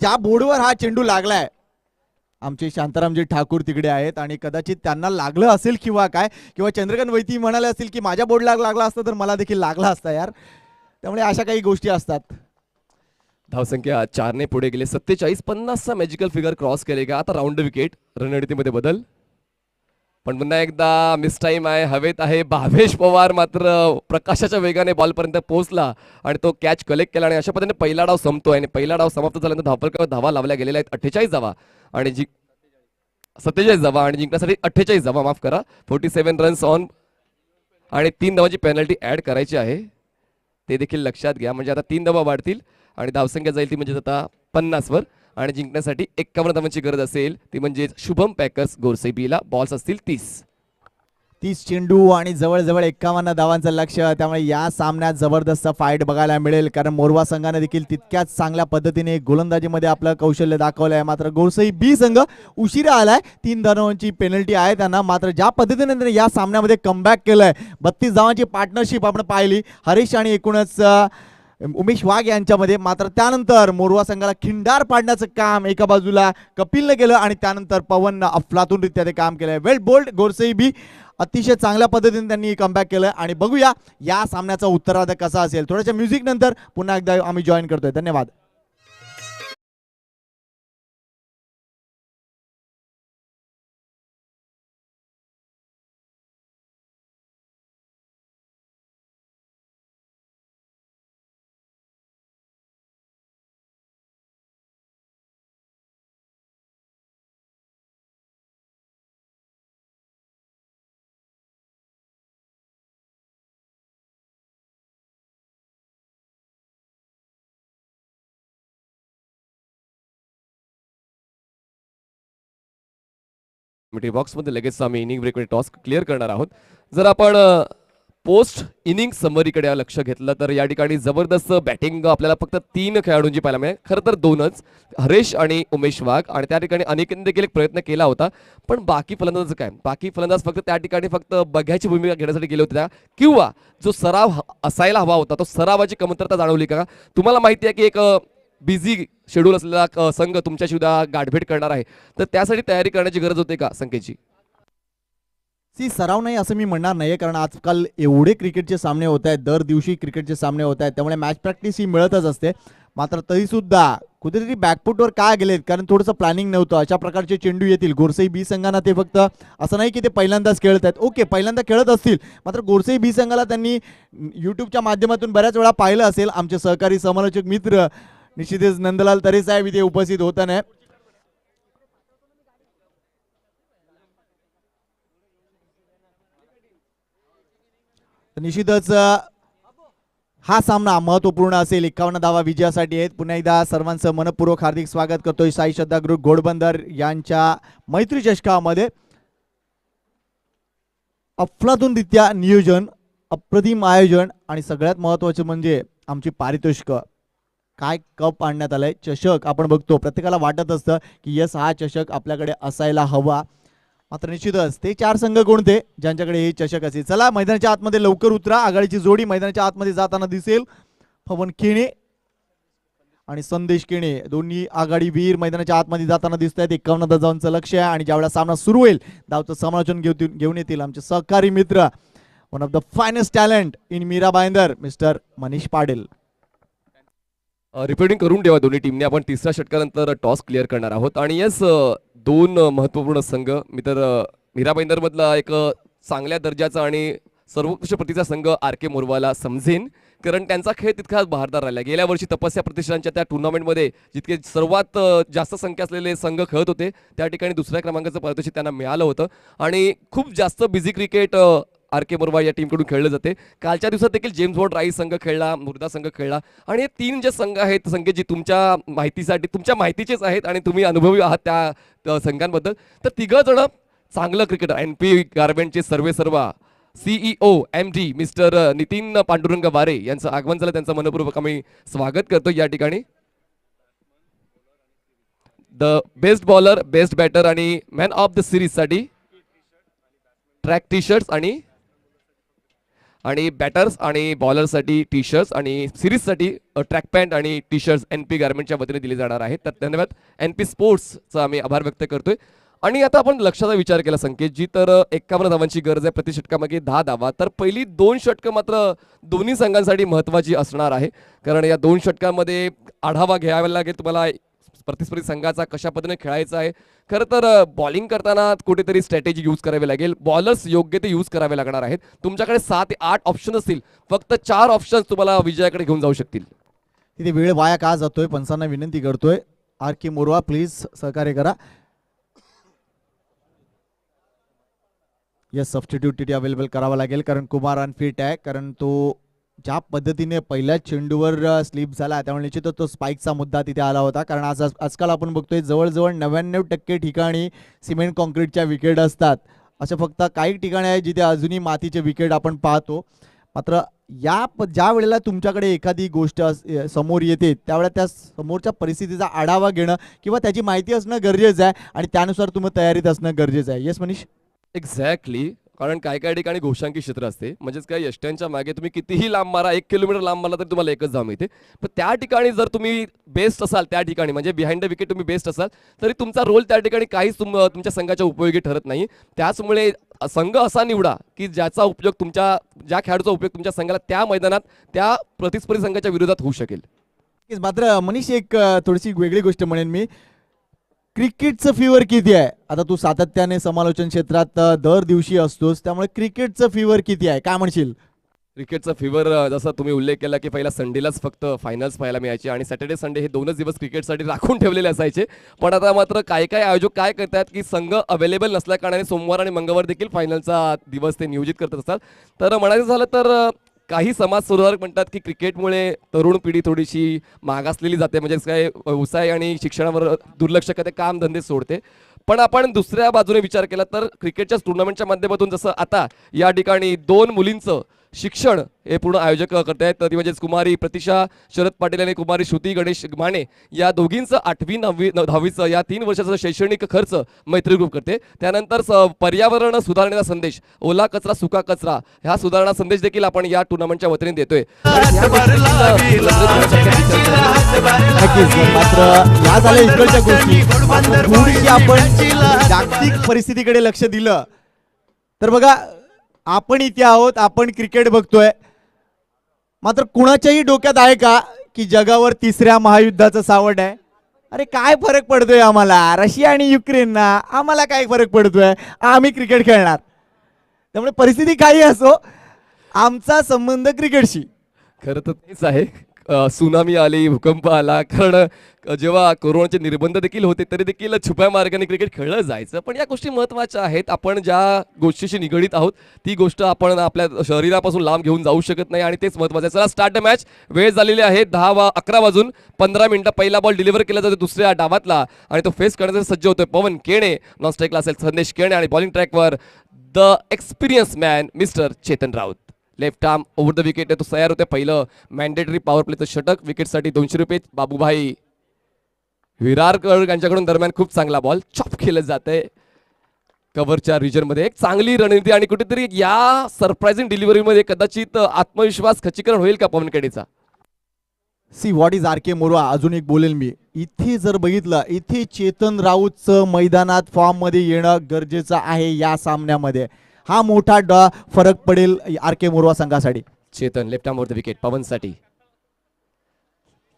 ज्या बोर्डवर हा चेंडू लागलाय, आमचे शांतारामजी ठाकूर तिकडे आहेत आणि कदाचित त्यांना लागलं असेल किंवा काय, किंवा चंद्रकांत वैती म्हणाले असतील की माझ्या बोर्डला लागला असता तर मला देखील लागला असता यार. त्यामुळे अशा काही गोष्टी असतात. धावसंख्या 4ने पुढे गेले. 47-50चा मॅजिकल फिगर क्रॉस केले का. आता राऊंड विकेट, रणनीतीमध्ये बदल. पण पुन्हा एकदा मिस टाइम आहे, हवेत आहे. भावेश पवार मात्र प्रकाशाच्या वेगाने बॉलपर्यंत पोहोचला आणि तो कॅच कलेक्ट केला आणि अशा पद्धतीने पहिला डाव संपतोय. आणि पहिला डाव समाप्त झाल्यानंतर धावफलकावर धावा लावल्या गेलेल्या आहेत 48 धावा आणि 47 धावा आणि जिंकण्यासाठी 48 धावा, माफ करा, 47 रन्स ऑन आणि 3 धावांची पेनल्टी ऍड करायची आहे, ते देखील लक्षात घ्या. म्हणजे आता 3 धावा वाढतील आणि धावसंख्या जाईल ती म्हणजे आता 50 वर आणि जिंकण्यासाठी 51 धावांची गरज असेल, ती म्हणजे शुभम पॅकर्स गोरसेबीला. बॉल्स असतील 30 चेंडू आणि जवळजवळ 51 धावांचं लक्ष. त्यामुळे या सामन्यात जबरदस्त फाईट बघायला मिळेल. कारण मोरवा संघाने देखील तितक्याच चांगल्या पद्धतीने गोलंदाजीमध्ये आपलं कौशल्य दाखवलं आहे. मात्र गोरसई बी संघ उशिरा आलाय, 3 धावांची पेनल्टी आहे त्यांना. मात्र ज्या पद्धतीने त्यांनी या सामन्यामध्ये कमबॅक केलंय, 32 धावांची पार्टनरशिप आपण पाहिली हरीश आणि एकूणच उमेश वाघ यांच्यामध्ये. मात्र त्यानंतर मोरवा संघाला खिंडार पाडण्याचं काम एका बाजूला कपिलने केलं आणि त्यानंतर पवननं अफलातूनरित्या ते काम केलंय. वेल बोल्ड गोरसई बी अतिशय चांगल्या पद्धतीने त्यांनी कमबॅक केलंय आणि बघूया या सामन्याचा उत्तरार्ध कसा असेल. थोड्याशा म्युझिक नंतर पुन्हा एकदा आम्ही जॉईन करतोय. धन्यवाद. मिठी बॉक्समध्ये लगेच आम्ही इनिंग ब्रेकमध्ये टॉस क्लिअर करणार आहोत. जर आपण पोस्ट इनिंग समरीकडे लक्ष घेतलं तर या ठिकाणी जबरदस्त बॅटिंग आपल्याला फक्त 3 खेळाडूंची पाहायला मिळेल. खरं तर 2च, हरेश आणि उमेश वाघ, आणि त्या ठिकाणी अनेकांनी देखील एक प्रयत्न केला होता. पण बाकी फलंदाज काय, बाकी फलंदाज फक्त त्या ठिकाणी फक्त बघ्याची भूमिका घेण्यासाठी गेले होते किंवा जो सराव असायला हवा होता तो सरावाची कमतरता जाणवली का? तुम्हाला माहिती आहे की एक बिझी शेड्यूल असलेला संघ तुमच्याशी उद्या गाठभेट करणार आहे, तर त्यासाठी तयारी करण्याची गरज होते का संख्येची? सराव नाही असं मी म्हणणार नाही, कारण आजकाल एवढे क्रिकेटचे सामने होत आहेत, दर दिवशी क्रिकेटचे सामने होत आहेत, त्यामुळे मॅच प्रॅक्टिस ही मिळतच असते. मात्र तरीसुद्धा कुठेतरी बॅकफुटवर का गेलेत, कारण थोडंसं प्लॅनिंग नव्हतं. अशा प्रकारचे चेंडू येतील गोरसई बी संघांना, ते फक्त असं नाही की ते पहिल्यांदाच खेळत आहेत, ओके पहिल्यांदा खेळत असतील, मात्र गोरसई बी संघाला त्यांनी यूट्यूबच्या माध्यमातून बऱ्याच वेळा पाहिलं असेल. आमचे सहकारी समालोचक मित्र निश्चितच नंदलाल तरे साहेब इथे उपस्थित होताना. निश्चितच हा सामना महत्वपूर्ण असेल. 51 धावा विजयासाठी आहेत. पुन्हा एकदा सर्वांचं मनपूर्वक हार्दिक स्वागत करतोय साई श्रद्धा ग्रुप घोडबंदर यांच्या मैत्री चषकामध्ये. अफलातूनरित्या नियोजन, अप्रतिम आयोजन आणि सगळ्यात महत्वाचे म्हणजे आमची पारितोषिक. काय कप आणण्यात आलाय, चषक आपण बघतो, प्रत्येकाला वाटत असतं की यस हा चषक आपल्याकडे असायला हवा. मात्र निश्चितच ते 4 संघ कोणते ज्यांच्याकडे हे चषक असेल. चला मैदानाच्या आतमध्ये लवकर उतरा. आघाडीची जोडी मैदानाच्या आतमध्ये जाताना दिसेल. पवन केणे आणि संदेश केणे दोन्ही आघाडी वीर मैदानाच्या आतमध्ये जाताना दिसत आहेत. 51 धावांचं लक्ष आहे आणि ज्यावेळेला सामना सुरू होईल धावचं समालोचन घेऊन येतील आमचे सहकारी मित्र, one of the finest talent in Mira Bhayandar, mister Manish Patil. Reporting करून ठेवा दोन्ही टीमने. आपण तिसऱ्या षटकानंतर टॉस क्लिअर करणार आहोत. आणि यस 2 महत्त्वपूर्ण संघ, मी तर मीरा भाईंदर मधला एक चांगल्या दर्जाचा आणि सर्वोत्कृष्ट प्रतीचा संघ आर के मोरवाला समजेन, कारण त्यांचा खेळ तितकाच बहारदार राहिला. गेल्या वर्षी तपस्या प्रतिष्ठानच्या त्या टुर्नामेंटमध्ये जितके सर्वात जास्त संख्या असलेले संघ खेळत होते त्या ठिकाणी दुसऱ्या क्रमांकाचं पारितोषिक त्यांना मिळालं होतं. आणि खूप जास्त busy cricket R K Morwa या टीमकडून खेळले जाते. कालच्या दिवसात देखील जेम्स बॉन्ड राईस संघ खेळला, मुर्दा संघ खेळला, आणि हे 3 जे संघ आहेत संघ जी तुमच्या माहितीसाठी तुमच्या माहितीचेच आहेत आणि तुम्ही अनुभवी आहात त्या संघांबद्दल. तर 3 जण चांगलं क्रिकेटर, NP गारमेंटचे सर्वेसर्वा CEO MD mister Nitin Pandurang वारे यांचं आगमन झालं. त्यांचं मनपूर्वक आम्ही स्वागत करतो या ठिकाणी. The best bowler, best batter आणि मॅन ऑफ द सिरीज साठी ट्रॅक टी शर्ट्स आणि बॅटर्स आणि बॉलरसाठी टी शर्ट्स आणि सिरीजसाठी ट्रॅक पॅन्ट आणि टी शर्ट्स NP गारमेंटच्या वतीने दिले जाणार आहेत. तर धन्यवाद NP स्पोर्ट्सचा आम्ही आभार व्यक्त करतोय. आणि आता आपण लक्षाचा विचार केला संकेतजी, तर 51 धावांची गरज आहे प्रति षटकामागे 10 धावा. तर पहिली 2 षटकं मात्र दोन्ही संघांसाठी महत्त्वाची असणार आहे, कारण या 2 षटकांमध्ये आढावा घ्यावा लागेल तुम्हाला प्रतिस्पर्धी संघाचा कशा पद्धतीने खेळायचा आहे. खरं तर बॉलिंग करताना कुठेतरी स्ट्रॅटेजी यूज करावी लागेल. बॉलर्स योग्य ते यूज करावे लागणार आहेत. तुमच्याकडे 7 ते 8 ऑप्शन असतील, फक्त 4 ऑप्शन्स तुम्हाला विजयाकडे घेऊन जाऊ शकतील. तिथे वेळ वाया का जातोय, पंचांना विनंती करतोय, आर के मोरवा प्लीज सहकार्य करा. यस, सबस्टिट्यूट तिथे अवेलेबल करावा लागेल, कारण कुमार अनफिट आहे, कारण तो ज्या पद्धतीने पहिल्या चेंडूवर स्लिप झाला त्यामुळे निश्चितच तो स्पाइकचा मुद्दा तिथे आला होता. कारण आजकाल आपण बघतोय जवळजवळ 99% ठिकाणी सिमेंट कॉन्क्रीटच्या विकेट असतात. अशा फक्त काही ठिकाणी आहे जिथे अजूनही मातीचे विकेट आपण पाहतो. मात्र ज्या वेळेला तुमच्याकडे एखादी गोष्ट समोर येते त्यावेळेला त्या समोरच्या परिस्थितीचा आढावा घेणं किंवा त्याची माहिती असणं गरजेचं आहे आणि त्यानुसार तुम्ही तयारीत असणं गरजेचं आहे. येस मनीष. एक्झॅक्टली, कारण काही ठिकाणी घोषांकी क्षेत्र असते, म्हणजेच काय यष्ट्यांच्या मागे तुम्ही कितीही लांब मारा, 1 किलोमीटर लांब मारला तरी तुम्हाला एकच धाव मिळते. पण त्या ठिकाणी जर तुम्ही बेस्ट असाल, त्या ठिकाणी म्हणजे बिहाइंड द विकेट तुम्ही बेस्ट असाल, तरी तुमचा रोल त्या ठिकाणी काहीच तुमच्या संघाच्या उपयोगी ठरत नाही. त्याचमुळे संघ असा निवडा की ज्याचा उपयोग ज्या खेळाडूचा उपयोग तुमच्या संघाला त्या मैदानात त्या प्रतिस्पर्धी संघाच्या विरोधात होऊ शकेल. मात्र मनीष एक थोडीशी वेगळी गोष्ट म्हणेन मी, क्रिकेटचं फीवर किती आहे. आता तू सातत्याने समालोचन क्षेत्रात दर दिवशी असतोस, त्यामुळे क्रिकेटचं फीवर किती आहे काय म्हणशील? क्रिकेटचा फीवर जसा तुम्ही उल्लेख केला की पहिला संडेलाच फक्त फायनल्स पाहायला मिळायचे आणि सॅटर्डे संडे हे 2च दिवस क्रिकेटसाठी राखून ठेवलेले असायचे. पण आता मात्र काही आयोजक काय करतात की संघ अवेलेबल नसल्या कारणाने सोमवार आणि मंगळवार देखील फायनलचा दिवस ते नियोजित करत असतात. तर म्हणायचं झालं तर काही समाज सुधारक म्हणतात की क्रिकेटमुळे तरुण पिढी थोडीशी मागासलेली जाते, म्हणजे काय व्यवसाय आणि शिक्षणावर दुर्लक्ष करते, काम धंदे सोडते. पण आपण दुसऱ्या बाजूने विचार केला तर क्रिकेटच्या टुर्नामेंटच्या माध्यमातून जसं आता या ठिकाणी 2 मुलींचं शिक्षण हे पूर्ण आयोजक करतायत. तर ती म्हणजेच कुमारी प्रतिशा शरद पाटील आणि कुमारी श्रुती गणेश माने या दोघींचं 8वी 9वी 10वीचं या 3 वर्षाचा शैक्षणिक खर्च मैत्री ग्रुप करते. त्यानंतर पर्यावरण सुधारणेचा संदेश, ओला कचरा सुका कचरा, ह्या सुधारणा संदेश देखील आपण या टुर्नामेंटच्या वतीने देतोय. नक्कीच. मात्र या झाल्या इकडच्या गोष्टी. मात्र थोडीशी आपण जागतिक परिस्थितीकडे लक्ष दिलं तर बघा, आपण इथे आहोत, आपण क्रिकेट बघतोय, मात्र कुणाच्याही डोक्यात आहे का की जगावर 3ऱ्या महायुद्धाचं सावट आहे? अरे काय फरक पडतोय आम्हाला, रशिया आणि युक्रेनना आम्हाला काय फरक पडतोय, आम्ही क्रिकेट खेळणार. त्यामुळे परिस्थिती काही असो, आमचा संबंध क्रिकेटशी. खरं तर तेच आहे. सुनामी आली, भूकंप आला, कारण जेव्हा कोरोनाचे निर्बंध देखील होते तरी देखील छुप्या मार्गाने क्रिकेट खेळलं जायचं. पण या गोष्टी महत्त्वाच्या आहेत. आपण ज्या गोष्टीशी निगडीत आहोत ती गोष्ट आपण आपल्या शरीरापासून लांब घेऊन जाऊ शकत नाही आणि तेच महत्त्वाचं आहे. चला स्टार्ट द मॅच. वेळ झालेली आहे 11 वाजून 15 मिनिटं. पहिला बॉल डिलिव्हर केला जातो दुसऱ्या डावातला आणि तो फेस करण्यासाठी सज्ज होतोय पवन केणे. नॉन स्ट्राईकला असेल संदेश केणे आणि बॉलिंग ट्रॅकवर the experience man mister Chetan Raut. Left arm over the wicket तो तयार होते. पहिलं मॅन्डेटरी पॉवर प्लेचं षटक. विकेटसाठी 200 रुपये. बाबूभाई विरारकर यांच्याकडून दरम्यान खूप चांगला बॉल चॉप केलं जातंय कव्हरच्या रिजनमध्ये. एक चांगली रणनीती आणि कुठेतरी या सरप्राइझिंग डिलिव्हरीमध्ये कदाचित आत्मविश्वास खच्चीकरण होईल का पवन केडेचा? See what is RK Morwa. अजून एक बोलेल मी, इथे जर बघितलं, इथे चेतन राऊतचं मैदानात फॉर्म मध्ये येणं गरजेचं आहे या सामन्यामध्ये. हा मोठा फरक पडेल RK मोरवा संघासाठी. Chetan left arm over the wicket पवनसाठी.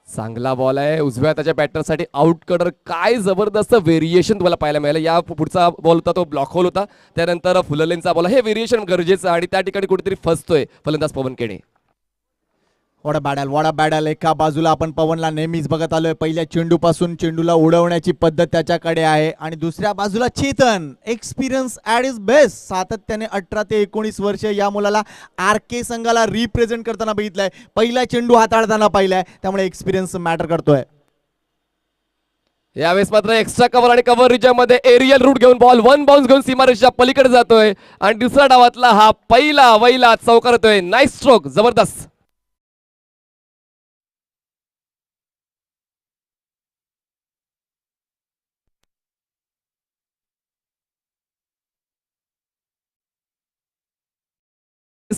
चांगला बॉल आहे उजव्या त्याच्या बॅटरसाठी. आउट कडर काय जबरदस्त व्हेरिएशन तुम्हाला पाहायला मिळालं. या पुढचा बॉल होता तो ब्लॉक होल होता. त्यानंतर फुललेनचा बॉल. हे व्हेरिएशन गरजेचं आणि त्या ठिकाणी कुठेतरी फसतोय फलंदाज पवन केणे. वॉडा बॅडल एका बाजूला आपण पवनला नेहमीच बघत आलोय. पहिल्या चेंडूपासून चेंडूला उडवण्याची पद्धत त्याच्याकडे आहे आणि दुसऱ्या बाजूला Chetan experience at is best. सातत्याने 18 ते 19 वर्ष या मुलाला RK संघाला रिप्रेझेंट करताना बघितलंय, पहिला चेंडू हाताळताना पाहिलाय, त्यामुळे एक्सपिरियन्स मॅटर करतोय. यावेळेस मात्र एक्स्ट्रा कव्हर आणि कव्हर रिजनमध्ये एरियल रूट घेऊन बॉल 1 बाउन्स घेऊन सीमारेषेच्या पलीकडे जातोय आणि दुसऱ्या डावातला हा पहिला वैला चौकार होतोय. नाईस स्ट्रोक, जबरदस्त.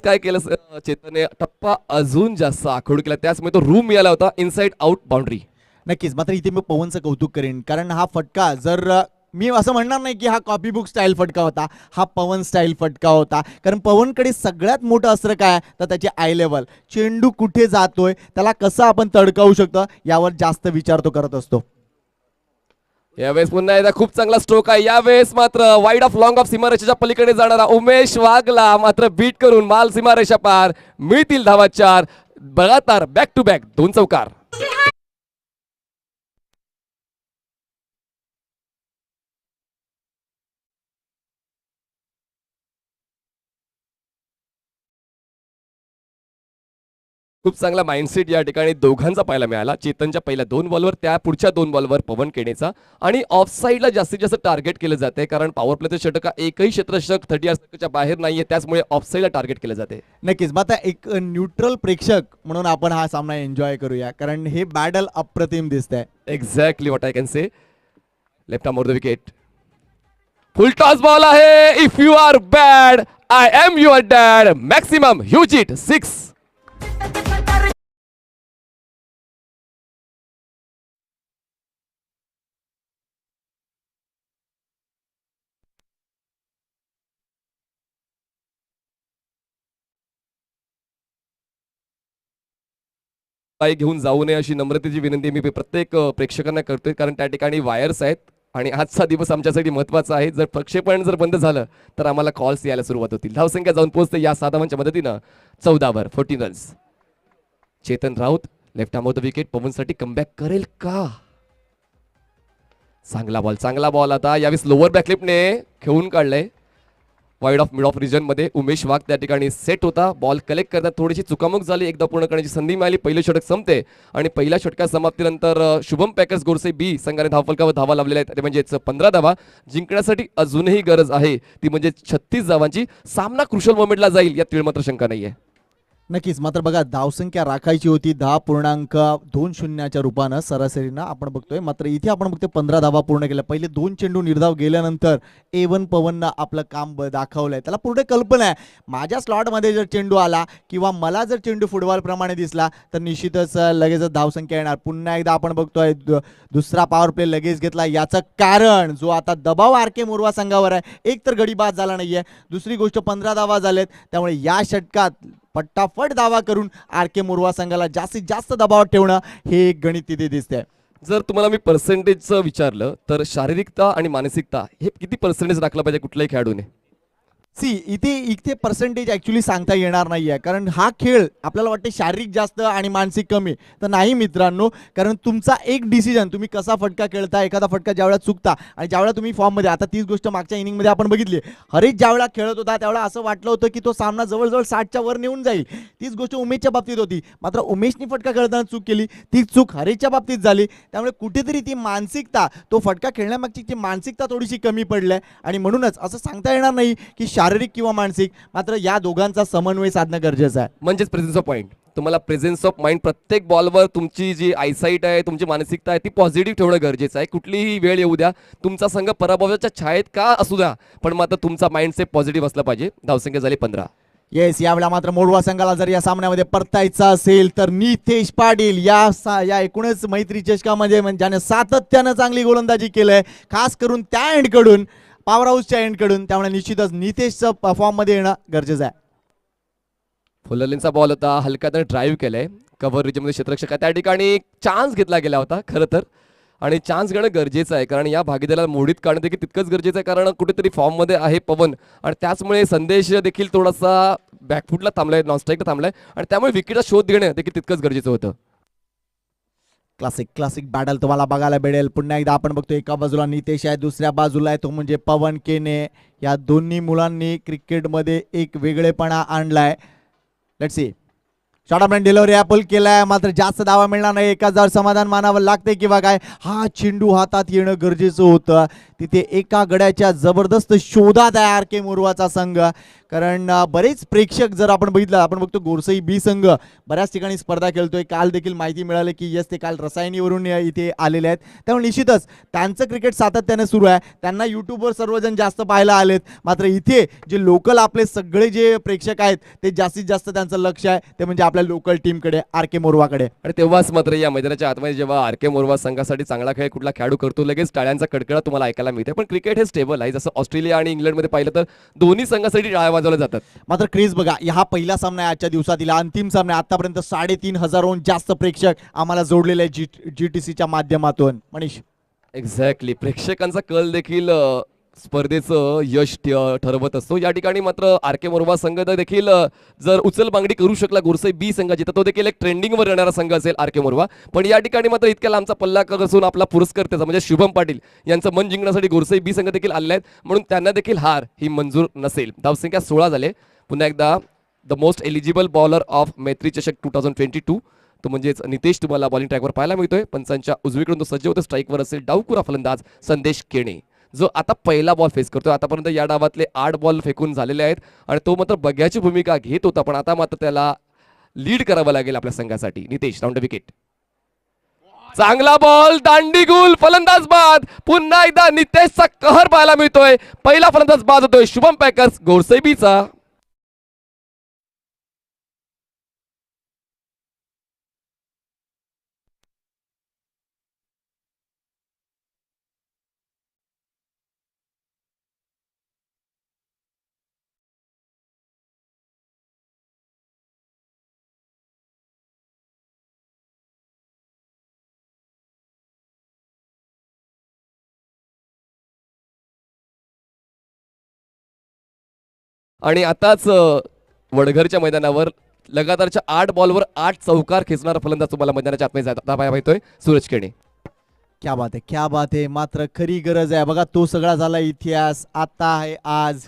काय केलं चेतनने, टप्पा अजून जास्त आखूड केला, त्याचमुळे तो रूम मिळाला होता इनसाइड आउट बाउंड्री. नक्कीच. मात्र इथे मी पवनचं कौतुक करेन, कारण हा फटका जर मी असं म्हणणार नाही की हा कॉपी बुक स्टाईल फटका होता, हा पवन स्टाईल फटका होता. कारण पवनकडे सगळ्यात मोठं अस्त्र काय तर त्याची आय लेवल. चेंडू कुठे जातोय, त्याला कसं आपण तडकावू शकतो यावर जास्त विचार तो करत असतो. यावेळेस पुन्हा एकदा खूप चांगला स्ट्रोक आहे. यावेळेस मात्र वाईड ऑफ लॉंग ऑफ सीमारेषेच्या पलीकडे जाणारा उमेश वाघला मात्र बीट करून माल सीमारेषा पार. मिळतील धावा 4. लगातार बॅक टू बॅक 2 चौकार. खूप चांगला माइंडसेट या ठिकाणी दोघांचा पाहायला मिळाला. चेतनच्या पहिल्या 2 बॉलवर, त्या पुढच्या 2 बॉलवर पवन केणेचा. आणि ऑफ साईडला जास्तीत जास्त टार्गेट केलं जाते, कारण पॉवर प्लेचं षटक एकही क्षेत्ररक्षक 30 बाहेर नाहीये, त्याचमुळे ऑफ साईडला टार्गेट केलं जाते. नक्कीच. मात्र एक न्यूट्रल प्रेक्षक म्हणून आपण हा सामना एन्जॉय करूया, कारण हे बॅटल अप्रतिम दिसतंय. Exactly what I can say. Left arm over the wicket. Full toss ball आहे. If you are bad I am your dad. Maximum huge hit 6. पाय घेऊन जाऊ नये अशी नम्रतेची विनंती मी प्रत्येक प्रेक्षकांना करतोय, कारण त्या ठिकाणी वायर्स आहेत आणि आजचा दिवस आमच्यासाठी महत्त्वाचा आहे. जर प्रक्षेपण जर बंद झालं तर आम्हाला कॉल्स यायला सुरुवात होतील. धावसंख्या जाऊन पोहोचते या साधावांच्या मदतीनं 14वर 14 runs. Chetan Raut left arm off the wicket. पवनसाठी कमबॅक करेल का? चांगला बॉल आता यावेळेस लोअर बॅकलिपने खेळून काढलंय. Wide of mid off region मध्ये उमेश वाघ त्या ठिकाणी सेट होता. बॉल कलेक्ट करतात, थोडीशी चुकामुक झाली, एकदा पूर्ण करण्याची संधी मिळाली. पहिलं षटक संपते आणि पहिल्या षटका समाप्तीनंतर शुभम पॅकर्स गोरसे बी संघाने धावफलकावर धावा लावलेल्या आहेत, ते म्हणजेच 15 धावा. जिंकण्यासाठी अजूनही गरज आहे ती म्हणजे 36 धावांची. सामना क्रुशल मोमेंटला जाईल यात तीळ मात्र शंका नाहीये. नक्कीच. मात्र बघा धावसंख्या राखायची होती 10.20च्या रूपानं सरासरीनं आपण बघतोय. मात्र इथे आपण बघतोय 15 धावा पूर्ण केल्या. पहिले 2 चेंडू निर्धाव गेल्यानंतर A1 पवननं आपलं काम दाखवलंय. त्याला पूर्ण कल्पना आहे, माझ्या स्लॉटमध्ये जर चेंडू आला किंवा मला जर चेंडू फुटबॉलप्रमाणे दिसला तर निश्चितच लगेचच धावसंख्या येणार. पुन्हा एकदा आपण बघतोय दुसरा पॉवर प्ले लगेच घेतला. याचं कारण जो आता दबाव आर.के. मोरवा संघावर आहे, एक तर गडी बाद झाला नाहीये, दुसरी गोष्ट 15 धावा झालेत. त्यामुळे या षटकात पट्टाफट दावा करून आर.के. मोरवा संघाला जास्तीत जास्त दबावात ठेवणं हे एक गणित तिथे दिसतंय. जर तुम्हाला मी पर्सेंटेजचं विचारलं तर शारीरिकता आणि मानसिकता हे किती पर्सेंटेज राखलं पाहिजे कुठल्याही खेळाडूने? इथे पर्सेंटेज ऍक्च्युली सांगता येणार नाहीये, कारण हा खेळ आपल्याला वाटते शारीरिक जास्त आणि मानसिक कमी, तर नाही मित्रांनो. कारण तुमचा एक डिसिजन, तुम्ही कसा फटका खेळता, एखादा फटका ज्यावेळेला चुकता आणि ज्यावेळेला तुम्ही फॉर्ममध्ये, आता तीच गोष्ट मागच्या इनिंगमध्ये आपण बघितली, हरीश ज्यावेळेला खेळत होता त्यावेळेला असं वाटलं होतं की तो सामना जवळजवळ 60च्या वर नेऊन जाईल. तीच गोष्ट उमेशच्या बाबतीत होती, मात्र उमेशनी फटका खेळताना चूक केली, ती चूक हरीशच्या बाबतीत झाली. त्यामुळे कुठेतरी ती मानसिकता, तो फटका खेळण्यामागची ती मानसिकता थोडीशी कमी पडली आहे. आणि म्हणूनच असं सांगता येणार नाही की शारीरिक किंवा मानसिक, मात्र या दोघांचा समन्वय साधणं गरजेचं आहे. म्हणजेच प्रेझेन्स ऑफ माइंड. तुम्हाला प्रेझेन्स ऑफ माइंड प्रत्येक बॉलवर तुमची जी आयसाईट आहे, तुमची मानसिकता आहे ती पॉझिटिव्ह ठेवणं गरजेचं आहे. कुठलीही वेळ येऊ द्या, तुमचा संघ पराभवाच्या छायेत का असू द्या, पण मात्र तुमचा माइंडसेट पॉझिटिव्ह असला पाहिजे. धावसंख्या झाली 15. येस, यावेळेला मात्र मोरवा संघाला जर या सामन्यामध्ये परतायचं असेल तर नितेश पाटील या एकूणच मैत्री चषकामध्ये ज्याने सातत्यानं चांगली गोलंदाजी केलंय, खास करून त्या एंडकडून, पॉवर हाऊसच्या एंडकडून. त्यामुळे निश्चितच नितेशचं फॉर्ममध्ये येणं गरजेचं आहे. फुलरलिनचा बॉल होता, हलक्यानं ड्राईव्ह केलंय कव्हर रिजनमध्ये क्षेत्ररक्षक त्या ठिकाणी चान्स घेतला गेला होता खरं तर, आणि चान्स घेणं गरजेचं आहे कारण या भागीदाराला मोडीत काढणं देखील तितकंच गरजेचं आहे, कारण कुठेतरी फॉर्ममध्ये आहे पवन आणि त्याचमुळे संदेश देखील थोडासा बॅकफुटला थांबलाय, नॉनस्ट्राईकला थांबलाय आणि त्यामुळे विकेटचा शोध घेणं देखील तितकंच गरजेचं होतं. क्लासिक बॅटल तुम्हाला बघायला मिळेल. पुन्हा एकदा आपण बघतो एका बाजूला नितेश आहे, दुसऱ्या बाजूला आहे तो म्हणजे पवन केने. या दोन्ही मुलांनी क्रिकेटमध्ये एक वेगळेपणा आणलाय. Let's see, short of delivery Apple केलाय, मात्र जास्त दावा मिळणार नाही. एका जर समाधान मानावं लागते किंवा काय, हा चेंडू हातात येणं गरजेचं होतं. तिथे एका गड्याच्या जबरदस्त शोधात आहे आर.के. मोरवाचा संघ, कारण बरेच प्रेक्षक जर आपण बघितलं, आपण बघतो गोरसई बी संघ बऱ्याच ठिकाणी स्पर्धा खेळतोय. काल देखील माहिती मिळाली की यस, ते काल रसायनीवरून इथे आलेले आहेत. त्यामुळे निश्चितच त्यांचं क्रिकेट सातत्याने सुरू आहे, त्यांना यूट्यूबवर सर्वजण जास्त पाहायला आलेत. मात्र इथे जे लोकल आपले सगळे जे प्रेक्षक आहेत ते जास्तीत जास्त त्यांचं लक्ष आहे ते म्हणजे आपल्या लोकल टीमकडे, आर.के. मोरवाकडे. आणि तेव्हाच मात्र या मैदानाच्या आतमध्ये जेव्हा आर.के. मोरवा संघासाठी चांगला खेळ कुठला खेळाडू करतो, लगेच टाळ्यांचा कडकडाट तुम्हाला ऐकायला मिळते. पण क्रिकेट हे स्टेबल आहे, जसं ऑस्ट्रेलिया आणि इंग्लंडमध्ये पाहिलं तर दोन्ही संघासाठी टाळ्या वाजवल्या जातात. मात्र क्रेज बघा, हा पहिला सामना आहे आजच्या दिवसातील, अंतिम सामना. आतापर्यंत 3,500हून जास्त प्रेक्षक आम्हाला जोडलेले आहेत GTCच्या माध्यमातून. मनीष, एक्झॅक्टली, प्रेक्षकांचा कल देखील स्पर्धेचं यश ठरवत असतो. या ठिकाणी मात्र आर.के. मोरवा संघ देखील जर उचल बांगडी करू शकला गोरसई बी संघाची, तर तो देखील एक ट्रेंडिंगवर येणारा संघ असेल आर.के. मोरवा. पण या ठिकाणी मात्र इतक्या लांबचा पल्ला कसून आपला पुरस्कर्त्याचा म्हणजे शुभम पाटील यांचं मन जिंकण्यासाठी गोरसई बी संघ देखील आलेले आहेत, म्हणून त्यांना देखील हार ही मंजूर नसेल. धावसंख्या 16 झाले. पुन्हा एकदा the most eligible bowler of मैत्री चषक 2022 तो म्हणजेच नितेश तुम्हाला बॉलिंग ट्रॅकवर पाहायला मिळतोय. पंचांच्या उजवीकडून तो सज्ज होतो. स्ट्राईकवर असेल डावखुरा फलंदाज संदेश केणे, जो आता पहिला बॉल फेस करतोय. आतापर्यंत या डावातले 8 बॉल फेकून झालेले आहेत आणि तो मात्र बघ्याची भूमिका घेत होता, पण आता मात्र त्याला लीड करावं लागेल आपल्या संघासाठी. Nitesh, round wicket. चांगला बॉल, दांडीगुल, फलंदाज बाद. पुन्हा एकदा नितेशचा कहर पाहायला मिळतोय. पहिला फलंदाज बाद होतोय शुभम पॅकर्स गोरसई बीचा. आणि आताच वडघरच्या मैदानावर लगातारच्या 8 बॉलवर 8 चौकार खेचणारा फलंदाज तुम्हाला मैदानाच्या आतमध्ये जाता पाहायला मिळतोय सूरज केणे. क्या बात आहे. मात्र खरी गरज आहे बघा, तो सगळा झाला इतिहास, आता आहे आज,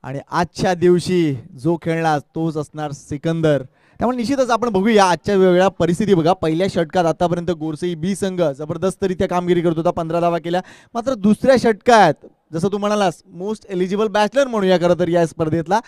आणि आजच्या दिवशी जो खेळणार तोच असणार सिकंदर. त्यामुळे निश्चितच आपण बघूया आजच्या वेगळ्या परिस्थिती. बघा, पहिल्या षटकात आतापर्यंत गोरसई बी संघ जबरदस्तरित्या कामगिरी करत होता, 15 धावा केल्या. मात्र दुसऱ्या षटकात जसं तू म्हणालास मोस्ट एलिजिबल बॅचलर म्हणूया खरं तर या स्पर्धेतला,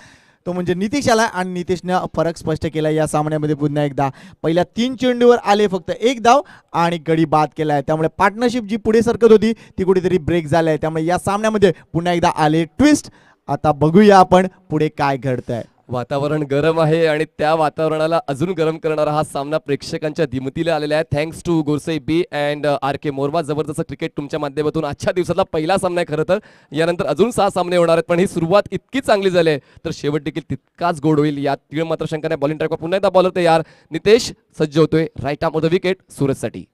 तो म्हणजे नितीश आला आणि नितीशनं फरक स्पष्ट केला या सामन्यामध्ये. पुन्हा एकदा पहिल्या 3 चेंडूवर आले फक्त 1 धाव आणि गडी बाद केला आहे. त्यामुळे पार्टनरशिप जी पुढे सरकत होती ती कुठेतरी ब्रेक झाली आहे. त्यामुळे या सामन्यामध्ये पुन्हा एकदा आले ट्विस्ट. आता बघूया आपण पुढे काय घडतंय. वातावरण गरम आहे आणि त्या वातावरणाला अजून गरम करणारा हा सामना प्रेक्षकांच्या दिमतीला आलेला आहे. Thanks to Gorsai B and R K Morwa. जबरदस्त क्रिकेट तुमच्या माध्यमातून आजच्या दिवसातला पहिला सामना आहे खरं तर. यानंतर अजून 6 सामने होणार आहेत, पण ही सुरुवात इतकी चांगली झाली आहे तर शेवट देखील तितकाच गोड होईल. यात तीळ मात्र शंका नाही. बॉलिंग ट्रॅकवर पुन्हा एकदा बॉलर तयार. नितेश सज्ज होतोय right arm off the wicket सूरजसाठी.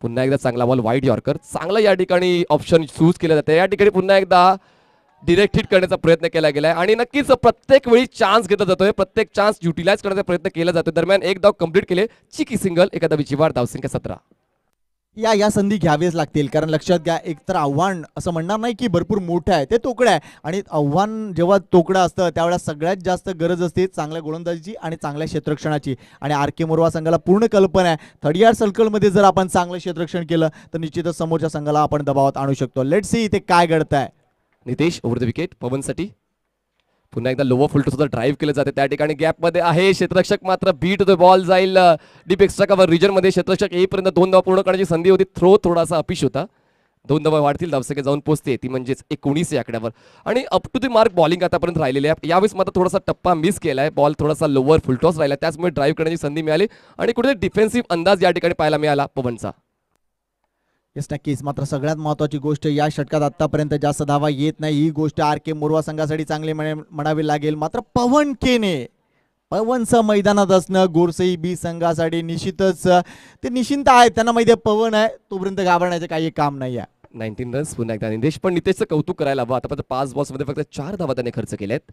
पुन्हा एकदा चांगला बॉल वाईड यॉर्कर. चांगला या ठिकाणी ऑप्शन चूज केलं जातं. या ठिकाणी पुन्हा एकदा डिरेक्ट हिट करण्याचा प्रयत्न केला गेलाय आणि नक्कीच प्रत्येक वेळी चान्स घेतला जातोय. प्रत्येक चान्स युटिलाइज करण्याचा प्रयत्न केला जातोय. दरम्यान 1 धाव कंप्लीट केले. चिकी सिंगल, एका धावेची वाढ, धावसंख्या 17. या संधी घ्यावेच लागतील, कारण लक्षात घ्या एकतर आव्हान असं म्हणणार नाही की भरपूर मोठं आहे, ते तोकडं आहे. आणि आव्हान जेव्हा तोकडं असतं त्यावेळेला सगळ्यात जास्त गरज असते चांगल्या गोलंदाजीची आणि चांगल्या क्षेत्ररक्षणाची. आणि आर के मोरवा संघाला पूर्ण कल्पना आहे 30 सर्कलमध्ये जर आपण चांगलं क्षेत्ररक्षण केलं तर निश्चितच समोरच्या संघाला आपण दबावात आणू शकतो. लेट्स सी इथे काय घडतंय. नितेश ओव्हर द विकेट पवनसाठी. पुन्हा एकदा लोवर फुल सुद्धा ड्राईव्ह केलं जाते. त्या ठिकाणी गॅपमध्ये आहे क्षेत्ररक्षक, मात्र बीट द बॉल जाईल डीप एक्स्ट्रा कव्हर रिजनमध्ये. क्षेत्ररक्षक येईपर्यंत 2 धावा पूर्ण करण्याची संधी होती. थ्रो थोडासा अपिश होता. 2 धावा वाढतील, धावसंख्या जाऊन पोहोचते ती म्हणजेच 19 या आकड्यावर. आणि up to the mark bowling आतापर्यंत राहिलेली आहे. यावेळेस मात्र थोडासा टप्पा मिस केलाय. बॉल थोडासा लोवर फुलटॉस राहिला, त्याचमुळे ड्राईव्ह करण्याची संधी मिळाली आणि कुठेतरी डिफेन्सिव्ह अंदाज या ठिकाणी पाहायला मिळाला पवनचा. येस नक्कीच. मात्र सगळ्यात महत्त्वाची गोष्ट या षटकात आतापर्यंत जास्त धावा येत नाही, ही गोष्ट आर के मोरवा संघासाठी चांगली म्हणावी लागेल. मात्र पवन केने, पवनचं मैदानात असणं गोरसई बी संघासाठी निश्चितच ते निश्चिंत आहेत. त्यांना माहिती आहे पवन आहे, तोपर्यंत घाबरण्याचं काही काम नाही आहे. 19 रन्स. पुन्हा एकदा नितेश, पण नितेशचं कौतुक करायला हवं. आतापर्यंत 5 बॉल्समध्ये फक्त 4 धावा त्याने खर्च केल्यात.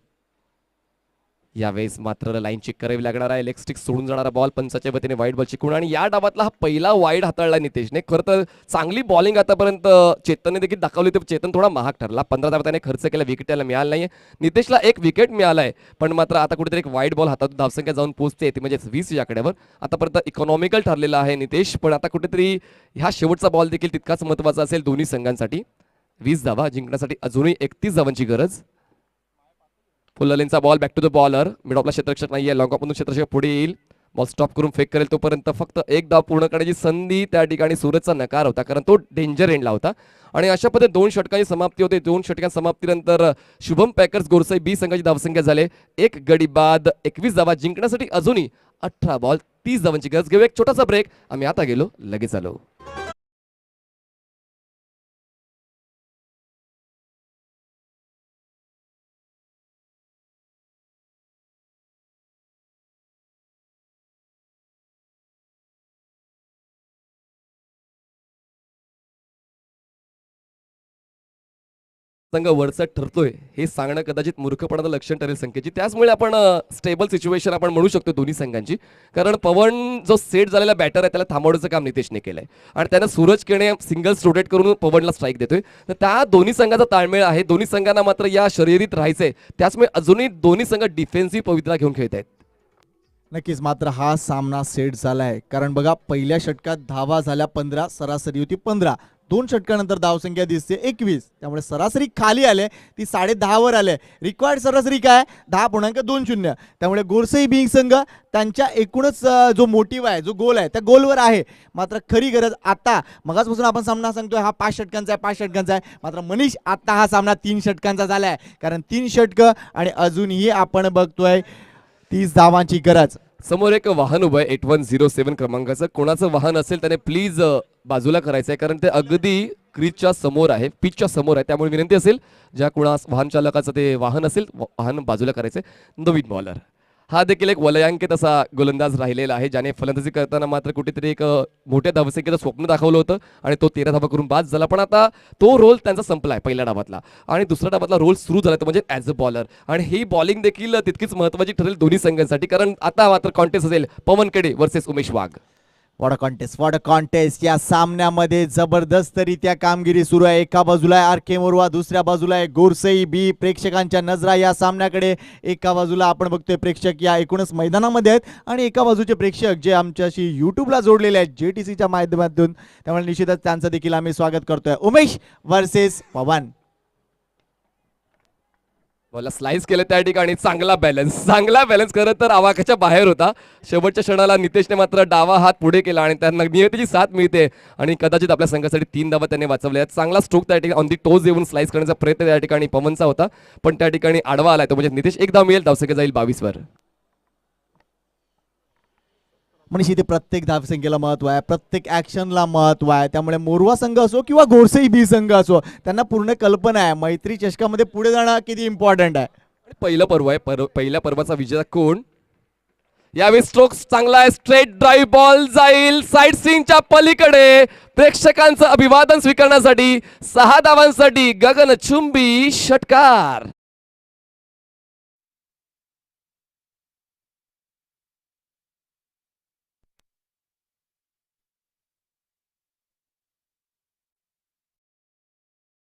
यावेळेस मात्र लाईन चेक करावी लागणार आहे. लेग स्टिक सोडून जाणारा बॉल पंचाच्या वतीने वाईड बॉल चिकून. आणि या डावातला हा पहिला वाईड हाताळला नितेशने. खरं तर चांगली बॉलिंग आतापर्यंत चेतनने देखील दाखवली, तर चेतन थोडा महाग ठरला. 15 धावा त्याने खर्च केला, विकेट त्याला मिळाला नाहीये. नितेशला 1 विकेट मिळालाय, पण मात्र आता कुठेतरी एक वाईड बॉल हातात धावसंख्या जाऊन पोहोचते ती म्हणजे 20 या आकड्यावर. आतापर्यंत इकॉनॉमिकल ठरलेला आहे नितेश, पण आता कुठेतरी ह्या शेवटचा बॉल देखील तितकाच महत्त्वाचा असेल दोन्ही संघांसाठी. 20 धावा जिंकण्यासाठी अजूनही 31 धावांची गरज. फुल्ललेनचा ball back to the bowler. Mid ऑफला क्षेत्ररक्षक नाहीये, लॉंग ऑफमधून क्षेत्ररक्षक पुढे येईल. बॉल स्टॉप करून फेक करेल, तोपर्यंत फक्त 1 धाव पूर्ण करण्याची संधी त्या ठिकाणी सूरजचा नकार होता, कारण तो डेंजर एंडला होता. आणि अशा पद्धतीने 2 षटकांची समाप्ती होते. 2 षटकांच्या समाप्तीनंतर शुभम पॅकर्स गोरसई बी संघाची धावसंख्या झाले 1 गडी बाद, 21 धावा जिंकण्यासाठी अजूनही 18 बॉल 30 धावांची गरज. घेऊ एक छोटासा ब्रेक, आम्ही आता गेलो, लगेच आलो. संघ वरचढ ठरतोय हे सांगणं कदाचित मूर्खपणाचं लक्षण ठरेल संख्येची. त्याचमुळे आपण स्टेबल सिच्युएशन आपण म्हणू शकतो दोन्ही संघांची, कारण पवन जो सेट झालेला बॅटर आहे त्याला थांबवण्याचं काम नितेशने केलंय आणि त्यानं सूरज केणे सिंगल्स रोटेट करून पवनला स्ट्राईक देतोय. तर त्या दोन्ही संघाचा ताळमेळ आहे. दोन्ही संघांना मात्र या शर्यतीत राहायचंय, त्याचमुळे अजूनही दोन्ही संघ डिफेन्सिव्ह पवित्रा घेऊन खेळत आहेत. नक्कीच. मात्र हा सामना सेट झालाय, कारण बघा पहिल्या षटकात धावा झाल्या 15, सरासरी होती 15. 2 षटकानंतर धावसंख्या दिसते 21, त्यामुळे सरासरी खाली आले, ती 10.5 वर आले. रिक्वायर्ड सरासरी काय 10.20. त्यामुळे गोरसई बिंग संघ त्यांच्या एकूणच जो मोटिव्ह आहे, जो गोल आहे त्या गोलवर आहे. मात्र खरी गरज आता मगाचपासून आपण सामना सांगतोय हा 5 षटकांचा आहे 5 षटकांचा आहे, मात्र मनीष आता हा सामना 3 षटकांचा झालाय, कारण 3 षटकं आणि अजूनही आपण बघतोय 30 धावांची गरज. समोर एक वाहन उभं आहे 8107 क्रमांकाचं. कोणाचं वाहन असेल त्याने प्लीज बाजूला करायचं आहे, कारण ते अगदी क्रीजच्या समोर आहे, पिचच्या समोर आहे. त्यामुळे विनंती असेल ज्या कुणास वाहन चालकाचं ते वाहन असेल वाहन बाजूला करायचं आहे. नवीन बॉलर हा देखील एक वलयांकित असा गोलंदाज राहिलेला आहे, ज्याने फलंदाजी करताना मात्र कुठेतरी एक मोठ्या धावसंख्येचं स्वप्न दाखवलं होतं आणि तो 13 धावा करून बाद झाला. पण आता तो रोल त्यांचा संपलाय पहिल्या डावातला आणि दुसऱ्या डावातला रोल सुरू झाला तो म्हणजे ॲज अ बॉलर. आणि ही बॉलिंग देखील तितकीच महत्त्वाची ठरेल दोन्ही संघांसाठी, कारण आता मात्र कॉन्टेस्ट असेल Pavan Kede versus Umesh Wagh. What a contest. या सामन्यामध्ये जबरदस्तरित्या कामगिरी सुरू आहे. एका बाजूला आहे आर के मोरवा, दुसऱ्या बाजूला आहे गोरसई बी. प्रेक्षकांच्या नजरा या सामन्याकडे. एका बाजूला आपण बघतोय प्रेक्षक या एकूणच मैदानामध्ये आहेत आणि एका बाजूचे प्रेक्षक जे आमच्याशी यूट्यूबला जोडलेले आहेत JTCच्या माध्यमातून, त्यामुळे निश्चितच त्यांचं देखील आम्ही स्वागत करतोय. उमेश वर्सेस पवन. मला स्लाइस केलं त्या ठिकाणी चांगला बॅलन्स खरं तर आवाक्याच्या बाहेर होता. शेवटच्या क्षणाला नितेशने मात्र डावा हात पुढे केला आणि त्यांना नियतीची साथ मिळते आणि कदाचित आपल्या संघासाठी 3 धावा त्यांनी वाचवल्या. चांगला स्ट्रोक त्या ठिकाणी ऑन दी टोज येऊन स्लाइस करण्याचा प्रयत्न त्या ठिकाणी पवनचा होता, पण त्या ठिकाणी आडवा आलाय तो म्हणजे नितेश 1 धाव मिळेल. धावसंख्या जाईल 22 वर. म्हणजे इथे प्रत्येक धावसंख्येला महत्व आहे, प्रत्येक ऍक्शनला महत्व आहे. त्यामुळे मोरवा संघ असो किंवा घोडसई बी संघ असो, त्यांना पूर्ण कल्पना आहे मैत्री चषकामध्ये पुढे जाणं किती इम्पॉर्टंट आहे. पहिलं पर्व आहे. पहिल्या पर्वाचा विजेता कोण? यावेळी स्ट्रोक चांगला आहे. स्ट्रेट ड्राईव्ह बॉल जाईल साईड सीनच्या पलीकडे. प्रेक्षकांचं अभिवादन स्वीकारण्यासाठी 6 धावांसाठी गगनचुंबी षटकार.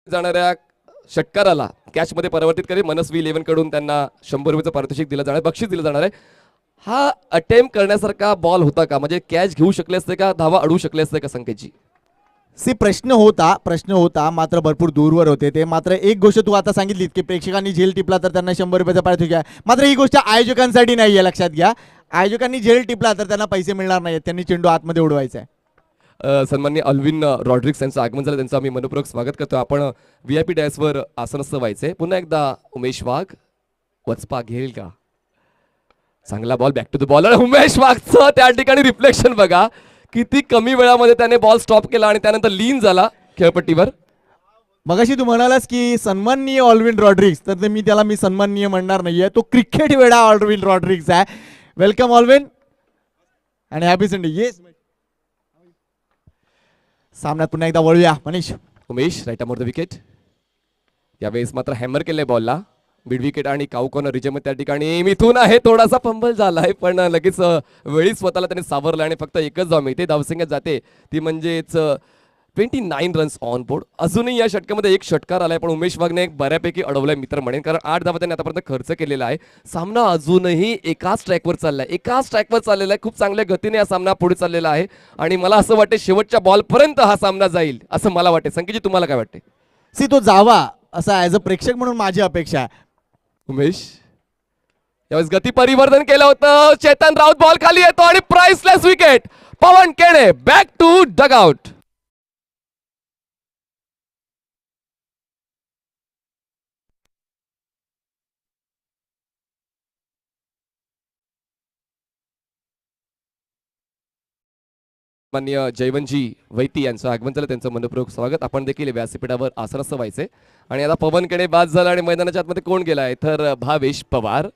जाणाऱ्या षटकाराला कॅच मध्ये परिवर्तित करेल. मनस्वी 11 कडून त्यांना 100 रुपयाचं पारितोषिक दिलं जाणार, बक्षीस दिलं जाणार आहे. हा अटेम्प्ट करण्यासारखा बॉल होता का? म्हणजे कॅच घेऊ शकले असते का? धावा अडवू शकले असते का संकेतजी? प्रश्न होता मात्र भरपूर दूरवर होते ते. मात्र एक गोष्ट तू आता सांगितलीत की प्रेक्षकांनी झेल टिपला तर त्यांना 100 रुपयाचा पारितोषिक आहे. मात्र ही गोष्ट आयोजकांसाठी नाही आहे, लक्षात घ्या. आयोजकांनी झेल टिपला तर त्यांना पैसे मिळणार नाहीत, त्यांनी चेंडू आतमध्ये उडवायचा आहे. सन्माननीय अल्विन रॉड्रिक्स यांचं आगमन झालं, त्यांचं आम्ही मनपूर्वक स्वागत करतो. आपण VIP डॅशवर आसनस्थ व्हायचंय. पुन्हा एकदा उमेश वाघ वचपा घेईल का? चांगला ball back to the bowler. Umesh वाघचं त्या ठिकाणी रिफ्लेक्शन बघा, किती कमी वेळामध्ये त्याने बॉल स्टॉप केला आणि त्यानंतर लीन झाला खेळपट्टीवर. मगाशी तू म्हणालास की सन्माननीय ऑल्विन रॉड्रिक्स, तर ते मी सन्माननीय म्हणणार नाहीये, तो क्रिकेट वेडा ऑल्विन रॉड्रिक्स आहे. वेलकम ऑल्विन आणि हॅपी संडे. येस, सामन्यात पुन्हा एकदा वळूया Manish. Umesh right arm over the wicket. यावेळेस मात्र हॅमर केलंय बॉलला. मिड विकेट आणि काऊ कॉर्नर रिजन त्या ठिकाणी मिथून आहे. थोडासा फंबल झालाय पण लगेच वेळी स्वतःला त्याने सावरलं आणि फक्त एकच धाव मिळते. धावसंख्या जाते ती म्हणजेच 29 रन्स ऑन बोर्ड. अजूनही या षटकामध्ये एक षटकार आलाय, पण उमेश वाघने एक बऱ्यापैकी अडवलाय मित्र म्हणेन, कारण 8 धावा त्यांनी आतापर्यंत खर्च केलेला आहे. सामना अजूनही एकाच ट्रॅकवर चाललेला आहे. खूप चांगल्या गतीने हा सामना पुढे चाललेला आहे आणि मला असं वाटते शेवटच्या बॉलपर्यंत हा सामना जाईल असं मला वाटते. संकेतजी तुम्हाला काय वाटते? तो जावा असा ॲज अ प्रेक्षक म्हणून माझी अपेक्षा आहे. उमेश यावेळेस गती परिवर्तन केलं होतं. चेतन राऊत बॉल खाली येतो आणि priceless wicket. Pavan Kene back to dugout. माननीय जयवंतजी वैती यांचं आगमन झालं, त्यांचं मनपूर्वक स्वागत. आपण देखील व्यासपीठावर आसनस्थ व्हायचे. आणि आता पवन केणे बाद झाला आणि मैदानाच्या आतमध्ये कोण गेलाय तर भावेश पवार.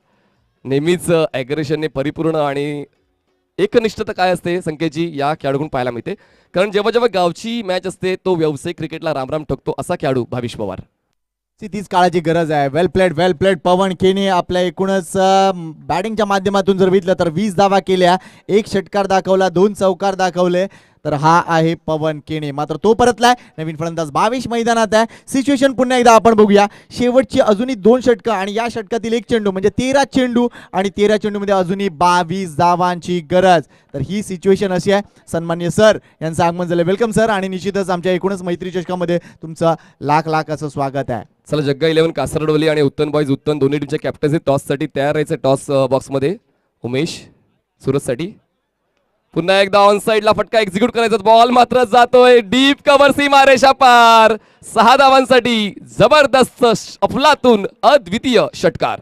नेहमीच ॲग्रेशनने परिपूर्ण आणि एकनिष्ठता काय असते संकेतजी या खेळाडूकडून पाहायला मिळते, कारण जेव्हा जेव्हा गावची मॅच असते तो व्यावसायिक क्रिकेटला रामराम ठोकतो असा खेळाडू भावेश पवार. तीच काळाची गरज आहे. वेल प्लेड पवन केने आपल्या एकूणच बॅटिंगच्या माध्यमातून जर बघितलं तर 20 धावा केल्या, 1 षटकार दाखवला, 2 चौकार दाखवले. तर हा आहे पवन केने. मात्र तो परतलाय. नवीन फलंदाज 22 मैदानात आहे. सिच्युएशन पुन्हा एकदा आपण बघूया. शेवटची अजूनही 2 षटकं आणि या षटकातील 1 चेंडू म्हणजे 13 चेंडू आणि 13 चेंडूमध्ये अजूनही 22 धावांची गरज. तर ही सिच्युएशन अशी आहे. सन्माननीय सर यांचं आगमन झालं. Welcome sir. आणि निश्चितच आमच्या एकूणच मैत्री चषकामध्ये तुमचं लाख असं स्वागत आहे. चला जग्गा 11 कासरडवली आणि उत्तन बॉईज उत्तन दोन्ही टीमच्या कॅप्टन्सी टॉससाठी तयार राहायचे. टॉस बॉक्समध्ये उमेश सुरतसाठी. पुन्हा एकदा ऑन साइडला फटका एक्झिक्यूट करायचा. बॉल मात्र जातोय डीप कव्हर सीमारेषा पार. 6 धावांसाठी जबरदस्त अफलातून अद्वितीय षटकार.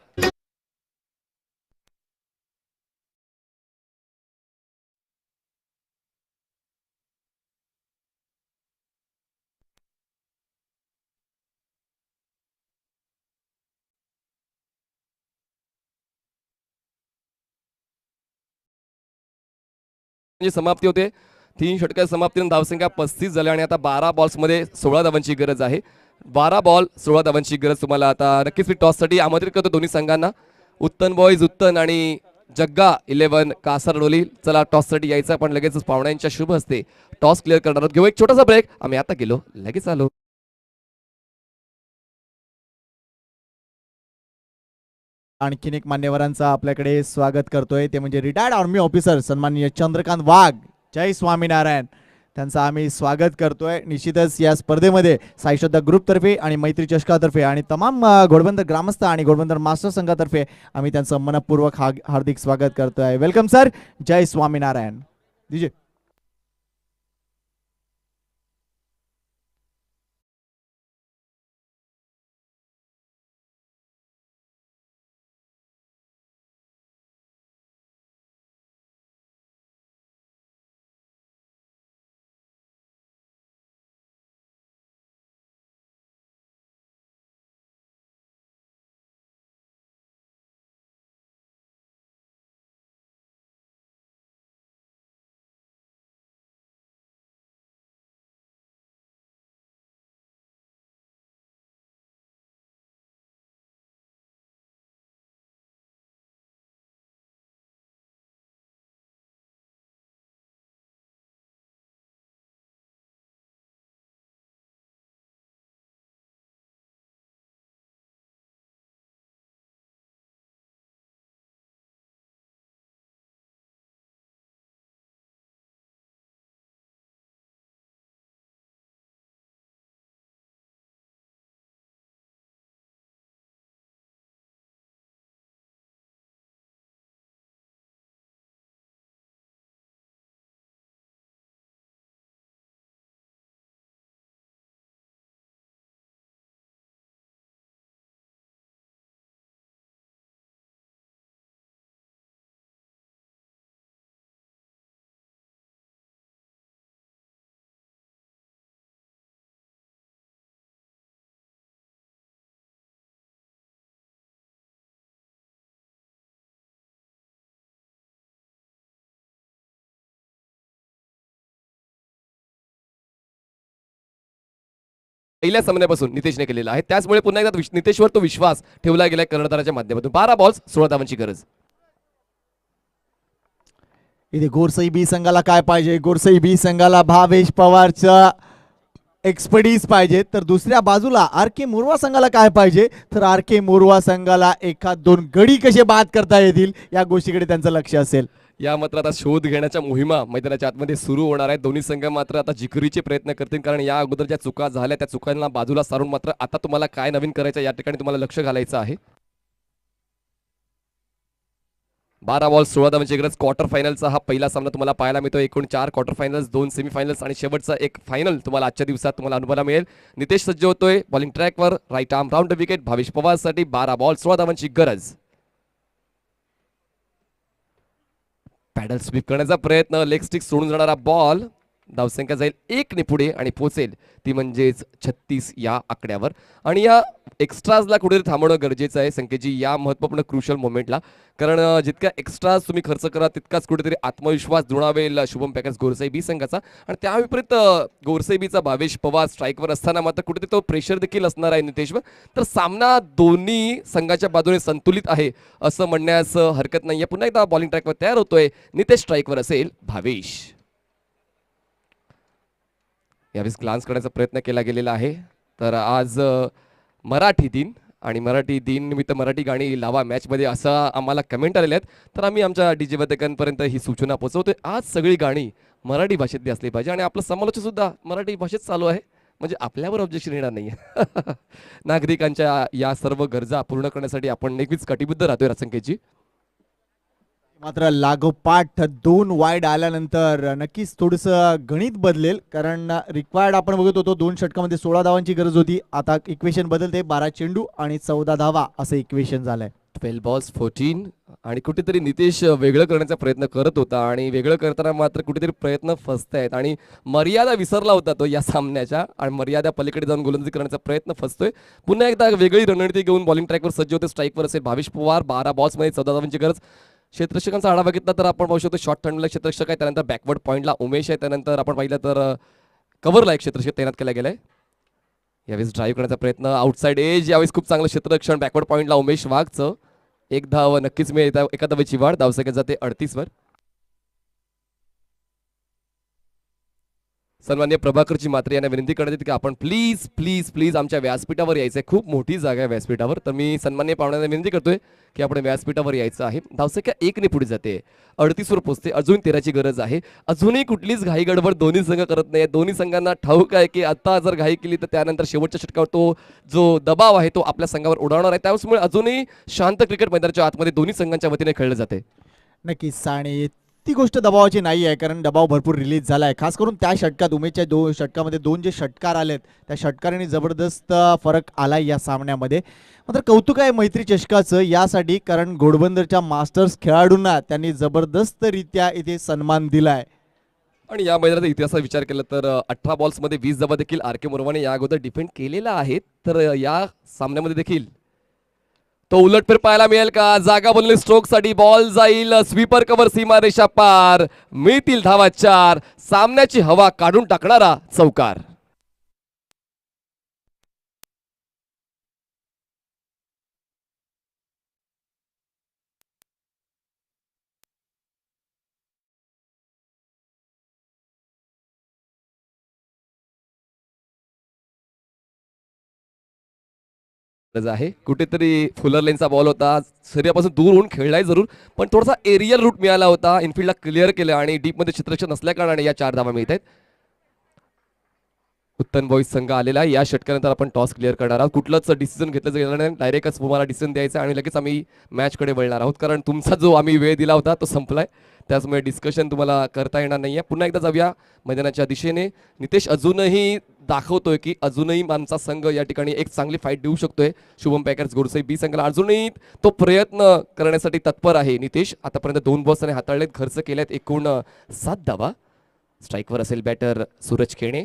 समाप्ती होते. 3 षटकार समाप्तीने धावसंख्या 35 झाल्या आणि आता 12 बॉल्समध्ये 16 धावांची गरज आहे. 12 बॉल 16 धावांची गरज तुम्हाला आता नक्कीच मी टॉससाठी आमंत्रित करतो दोन्ही संघांना. उत्तन बॉईज उत्तन आणि जग्गा 11 कासरडोली. चला टॉससाठी यायचं पण लगेच पाहुण्यांच्या शुभ हस्ते टॉस क्लिअर करणार आहोत. घेऊ एक छोटासा ब्रेक. आम्ही आता गेलो लगेच आलो. आणखीन एक मान्यवरांचं आपल्याकडे स्वागत करतोय, ते म्हणजे रिटायर्ड आर्मी ऑफिसर सन्माननीय चंद्रकांत वाघ. जय स्वामीनारायण. त्यांचं आम्ही स्वागत करतोय. निश्चितच या स्पर्धेमध्ये साईश्रद्धा ग्रुपतर्फे आणि मैत्री चषकातर्फे आणि तमाम घोडबंदर ग्रामस्थ आणि घोडबंदर मास्टर संघातर्फे आम्ही त्यांचं मनपूर्वक हार्दिक स्वागत करतोय. Welcome sir. जय स्वामीनारायण. दीजिए. पहिल्या सामन्यापासून नितेशने केलेला आहे. त्याचमुळे पुन्हा एकदा नितेशवर तो विश्वास ठेवला गेलाय कर्णधाराच्या माध्यमातून. 12 बॉल्स 16 धावांची गरज. इथे गोरसई बी संघाला काय पाहिजे? गोरसई बी संघाला भावेश पवारच्या एक्सपर्टीज पाहिजे. तर दुसऱ्या बाजूला आर के मोरवा संघाला काय पाहिजे? तर आर के मोरवा संघाला एखाद दोन गडी कसे बाद करता येतील या गोष्टीकडे त्यांचं लक्ष असेल. या मात्र आता शोध घेण्याच्या मोहिमा मैदानाच्या आतमध्ये सुरू होणार आहेत. दोन्ही संघ मात्र आता जिकरीचे प्रयत्न करतील, कारण या अगोदर ज्या चुका झाल्या त्या चुकांना बाजूला सारून मात्र आता तुम्हाला काय नवीन करायचं या ठिकाणी तुम्हाला लक्ष घालायचं आहे. 12 बॉल 16 धावांची गरज. क्वार्टर फायनलचा हा पहिला सामना तुम्हाला पाहायला मिळतो. एकूण 4 क्वार्टर फायनल्स, 2 सेमीफायनल्स आणि शेवटचा एक फायनल तुम्हाला आजच्या दिवसात तुम्हाला अनुभवायला मिळेल. नितेश सज्ज होतोय बॉलिंग ट्रॅकवर. Right arm round wicket. Bhavesh पवारसाठी 12 बॉल 16 धावांची गरज. पॅडल स्वीप करण्याचा प्रयत्न. लेग स्टिक सोडून जाणारा बॉल. धावसंख्या जाईल 1 ने पुढे आणि पोहोचेल ती म्हणजेच 36 या आकड्यावर. आणि या एक्स्ट्राजला कुठेतरी थांबवणं गरजेचं आहे संख्येची या महत्त्वपूर्ण क्रुशल मोमेंटला, कारण जितक्या एक्स्ट्राज तुम्ही खर्च करा तितकाच कुठेतरी आत्मविश्वास दुणावेल शुभम पॅकेज गोरसाई बी संघाचा. आणि त्या विपरीत गोरसाई बीचा भावेश पवार स्ट्राईकवर असताना मात्र कुठेतरी तो प्रेशर देखील असणार आहे नितेशवर. तर सामना दोन्ही संघाच्या बाजूने संतुलित आहे असं म्हणण्यास हरकत नाही आहे. पुन्हा एकदा बॉलिंग ट्रॅकवर तयार होतोय. नितेश स्ट्राईकवर असेल. भावेश यावेळेस ग्लान्स करण्याचा प्रयत्न केला गेलेला आहे. तर आज मराठी दिन आणि मराठी दिन निमित्त मराठी गाणी लावा मॅचमध्ये असं आम्हाला कमेंट आलेले आहेत. तर आम्ही आमच्या डीजे वादकांपर्यंत ही सूचना पोहोचवतोय. आज सगळी गाणी मराठी भाषेतली असली पाहिजे आणि आपलं समालोचन सुद्धा मराठी भाषेत चालू आहे, म्हणजे आपल्यावर ऑब्जेक्शन येणार नाही. नागरिकांच्या या सर्व गरजा पूर्ण करण्यासाठी आपण नेहमीच कटिबद्ध राहतोय राजसंख्येची. मात्र लागोपाठ 2 वाईड आल्यानंतर नक्कीच थोडंसं गणित बदलेल, कारण रिक्वायर्ड आपण बघत होतो 2 षटकामध्ये 16 धावांची गरज होती. आता इक्वेशन बदलते. 12 चेंडू आणि 14 धावा असं इक्वेशन झालंय. 12 बॉल्स 14. आणि कुठेतरी नितेश वेगळं करण्याचा प्रयत्न करत होता आणि वेगळं करताना मात्र कुठेतरी प्रयत्न फसतायत आणि मर्यादा विसरला होता तो या सामन्याच्या आणि मर्यादा पलीकडे जाऊन गोलंदाजी करण्याचा प्रयत्न फसतोय. पुन्हा एकदा वेगळी रणनीती घेऊन बॉलिंग ट्रॅकवर सज्ज होते. स्ट्राईकवर असेल भावेश पवार. 12 बॉल्समध्ये 14 धावांची गरज. क्षेत्ररक्षकांचा आढावा घेतला तर आपण पाहू शकतो शॉर्ट टर्नला क्षेत्ररक्षक आहे, त्यानंतर बॅकवर्ड पॉईंटला उमेश आहे, त्यानंतर आपण पाहिलं तर कव्हरला एक क्षेत्ररक्षक तैनात केला गेलाय. यावेळेस ड्राईव्ह करण्याचा प्रयत्न. Outside edge. यावेळेस खूप चांगलं क्षेत्ररक्षण. बॅकवर्ड पॉईंटला उमेश वाघचं. 1 धाव नक्कीच मिळेल. एका धावेची वाढ. धावसंख्या जाते 38 वर. सन्मान्य प्रभाकरजी मात्रे यांना विनंती करण्यात येते की आपण प्लीज प्लीज प्लीज आमच्या व्यासपीठावर यायचं आहे. खूप मोठी जागा आहे व्यासपीठावर, तर मी सन्मान्य पाहुण्यांना विनंती करतोय की आपण व्यासपीठावर यायचं आहे. धावसंख्या 1 ने पुढे जाते, 38 वर पोहोचते, अजून 13ची गरज आहे. अजूनही कुठलीच घाई गडबड दोन्ही संघ करत नाही. दोन्ही संघांना ठाऊक आहे की आता जर घाई केली तर त्यानंतर शेवटच्या षटकावर तो जो दबाव आहे तो आपल्या संघावर उडावणार आहे. त्यामुळे अजूनही शांत क्रिकेट मैदानाच्या आतमध्ये दोन्ही संघांच्या वतीने खेळलं जाते. नक्कीच, आणि ती गोष्ट दबावाची नाही आहे, कारण दबाव भरपूर रिलीज झाला आहे. खास करून त्या षटकात, उमेशच्या षटकामध्ये 2 जे षटकार आलेत त्या षटकाराने जबरदस्त फरक आला या सामन्यामध्ये. मात्र कौतुक आहे मैत्री चषकाचं यासाठी, कारण घोडबंदरच्या मास्टर्स खेळाडूंना त्यांनी जबरदस्तरित्या इथे सन्मान दिला आहे. आणि या मैदानाचा इतिहासाचा विचार केला तर 18 बॉल्समध्ये 20 धावा देखील आर के मोरवाने या अगोदर डिफेंड केलेला आहे. तर या सामन्यामध्ये देखील तो उलटफेर पाहायला मिळेल का? जागा बनली स्ट्रोक साठी, बॉल जाईल स्वीपर कव्हर, सीमारेषा पार, मिळतील धावा 4, सामन्याची हवा काढून टाकणारा चौकार. आहे कुठेतरी फुलर लेनचा बॉल होता, शरीरापासून दूर होऊन खेळलाय जरूर, पण थोडासा एरियल रूट मिळाला होता. इनफिल्डला क्लिअर केलं आणि डीपमध्ये क्षेत्ररक्षण नसल्या कारणाने या 4 धावा मिळत आहेत. उत्तम बॉईज संघ आलेला आहे. या षटकानंतर आपण टॉस क्लिअर करणार आहोत. कुठलंच डिसिजन घेतलं गेलं नाही, डायरेक्टच तुम्हाला डिसिजन द्यायचं आणि लगेच आम्ही मॅचकडे वळणार आहोत, कारण तुमचा जो आम्ही वेळ दिला होता तो संपलाय. त्याचमुळे डिस्कशन तुम्हाला करता येणार नाहीये. पुन्हा एकदा जाऊया मैदानाच्या दिशेने. नितेश अजूनही दाखवतोय की अजूनही आमचा संघ या ठिकाणी एक चांगली फाईट देऊ शकतोय. शुभम पॅकर्स गोडसाई बी संघाला अजूनही तो प्रयत्न करण्यासाठी तत्पर आहे. नितेश आतापर्यंत 2 बॉल्स त्याने हाताळलेत, खर्च केल्यात एकूण 7 धावा. स्ट्राईकवर असेल बॅटर सूरज खेणे.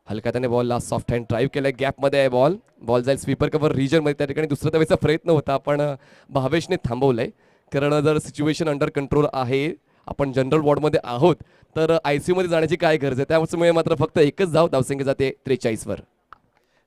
हलका त्याने बॉलला सॉफ्ट हँड ड्राईव्ह केलाय, गॅपमध्ये आहे बॉल. बॉल जाईल स्वीपर कव्हर रिजनमध्ये. त्या ठिकाणी दुसऱ्या धावेचा प्रयत्न होता पण भावेशने थांबवलाय, कारण जर सिच्युएशन अंडर कंट्रोल आहे, आपण जनरल वॉर्डमध्ये आहोत, तर ICU मध्ये जाण्याची काय गरज आहे. त्यामुळे मात्र फक्त एकच धावसंख्या जाते 43 वर.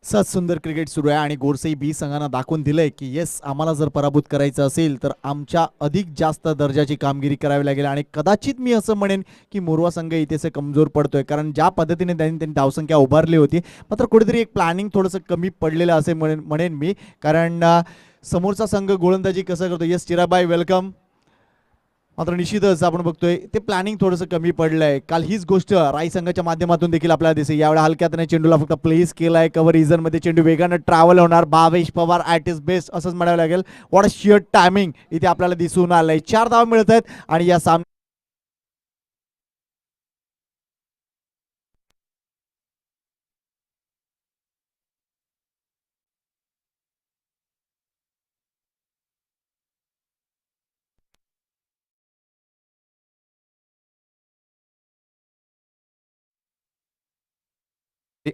सत सुंदर क्रिकेट सुरू आहे आणि गोडसई बी संघांना दाखवून दिलंय की येस, आम्हाला जर पराभूत करायचं असेल तर आमच्या अधिक जास्त दर्जाची कामगिरी करावी लागेल. आणि कदाचित मी असं म्हणेन की मोरवा संघ इथेच कमजोर पडतोय, कारण ज्या पद्धतीने त्यांनी धावसंख्या उभारली होती, मात्र कुठेतरी एक प्लॅनिंग थोडंसं कमी पडलेलं असे म्हणेन मी. कारण समोरचा संघ गोलंदाजी कसं करतो, येस चिराबाई वेलकम, मात्र निश्चितच आपण बघतोय ते प्लॅनिंग थोडंसं कमी पडलंय. काल हीच गोष्ट राई संघाच्या माध्यमातून देखील आपल्याला दिसेल. यावेळी हलक्यात चेंडूला फक्त प्लेस केलाय, कव्हर रिझन मध्ये चेंडू वेगानं ट्रॅव्हल होणार. Bhavesh Pawar at is best असंच म्हणावं लागेल. वॉट अ शिअर टायमिंग इथे आपल्याला दिसून आलंय. 4 धावा मिळत आहेत आणि या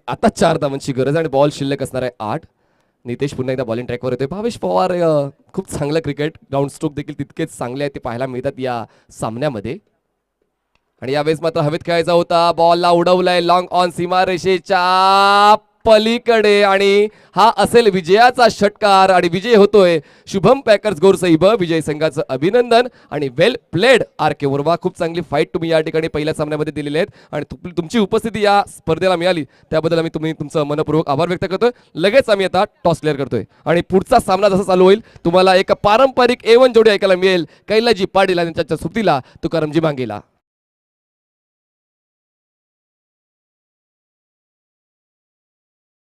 आता 4 धावांची गरज आणि बॉल शिल्लक असणार आहे 8. नितेश पुन्हा एकदा बॉलिंग ट्रॅकवर येतोय. भावेश पवार खूप चांगलं क्रिकेट, ग्राउंड स्ट्रोक देखील तितकेच चांगले आहेत, ते पाहायला मिळतात या सामन्यामध्ये. आणि यावेळेस मात्र हवेत खेळायचा होता, बॉलला उडवलाय लॉंग ऑन सीमारेषेच्या पलीकडे आणि हा असेल विजयाचा षटकार आणि विजय होतोय शुभम पॅकर्स गोरसईब. विजय संघाचं अभिनंदन आणि वेल प्लेड आर के मोरवा. खूप चांगली फाईट तुम्ही या ठिकाणी पहिल्या सामन्यामध्ये दिलेली आहेत आणि तुमची उपस्थिती या स्पर्धेला मिळाली त्याबद्दल आम्ही तुमचं मनपूर्वक आभार व्यक्त करतोय. लगेच आम्ही आता टॉस क्लिअर करतोय आणि पुढचा सामना जसा चालू होईल तुम्हाला एक पारंपरिक A1 जोडी ऐकायला मिळेल. कैलाजी पाटील आणि त्यांच्या सुट्टीला तुकारामजी मांगेला.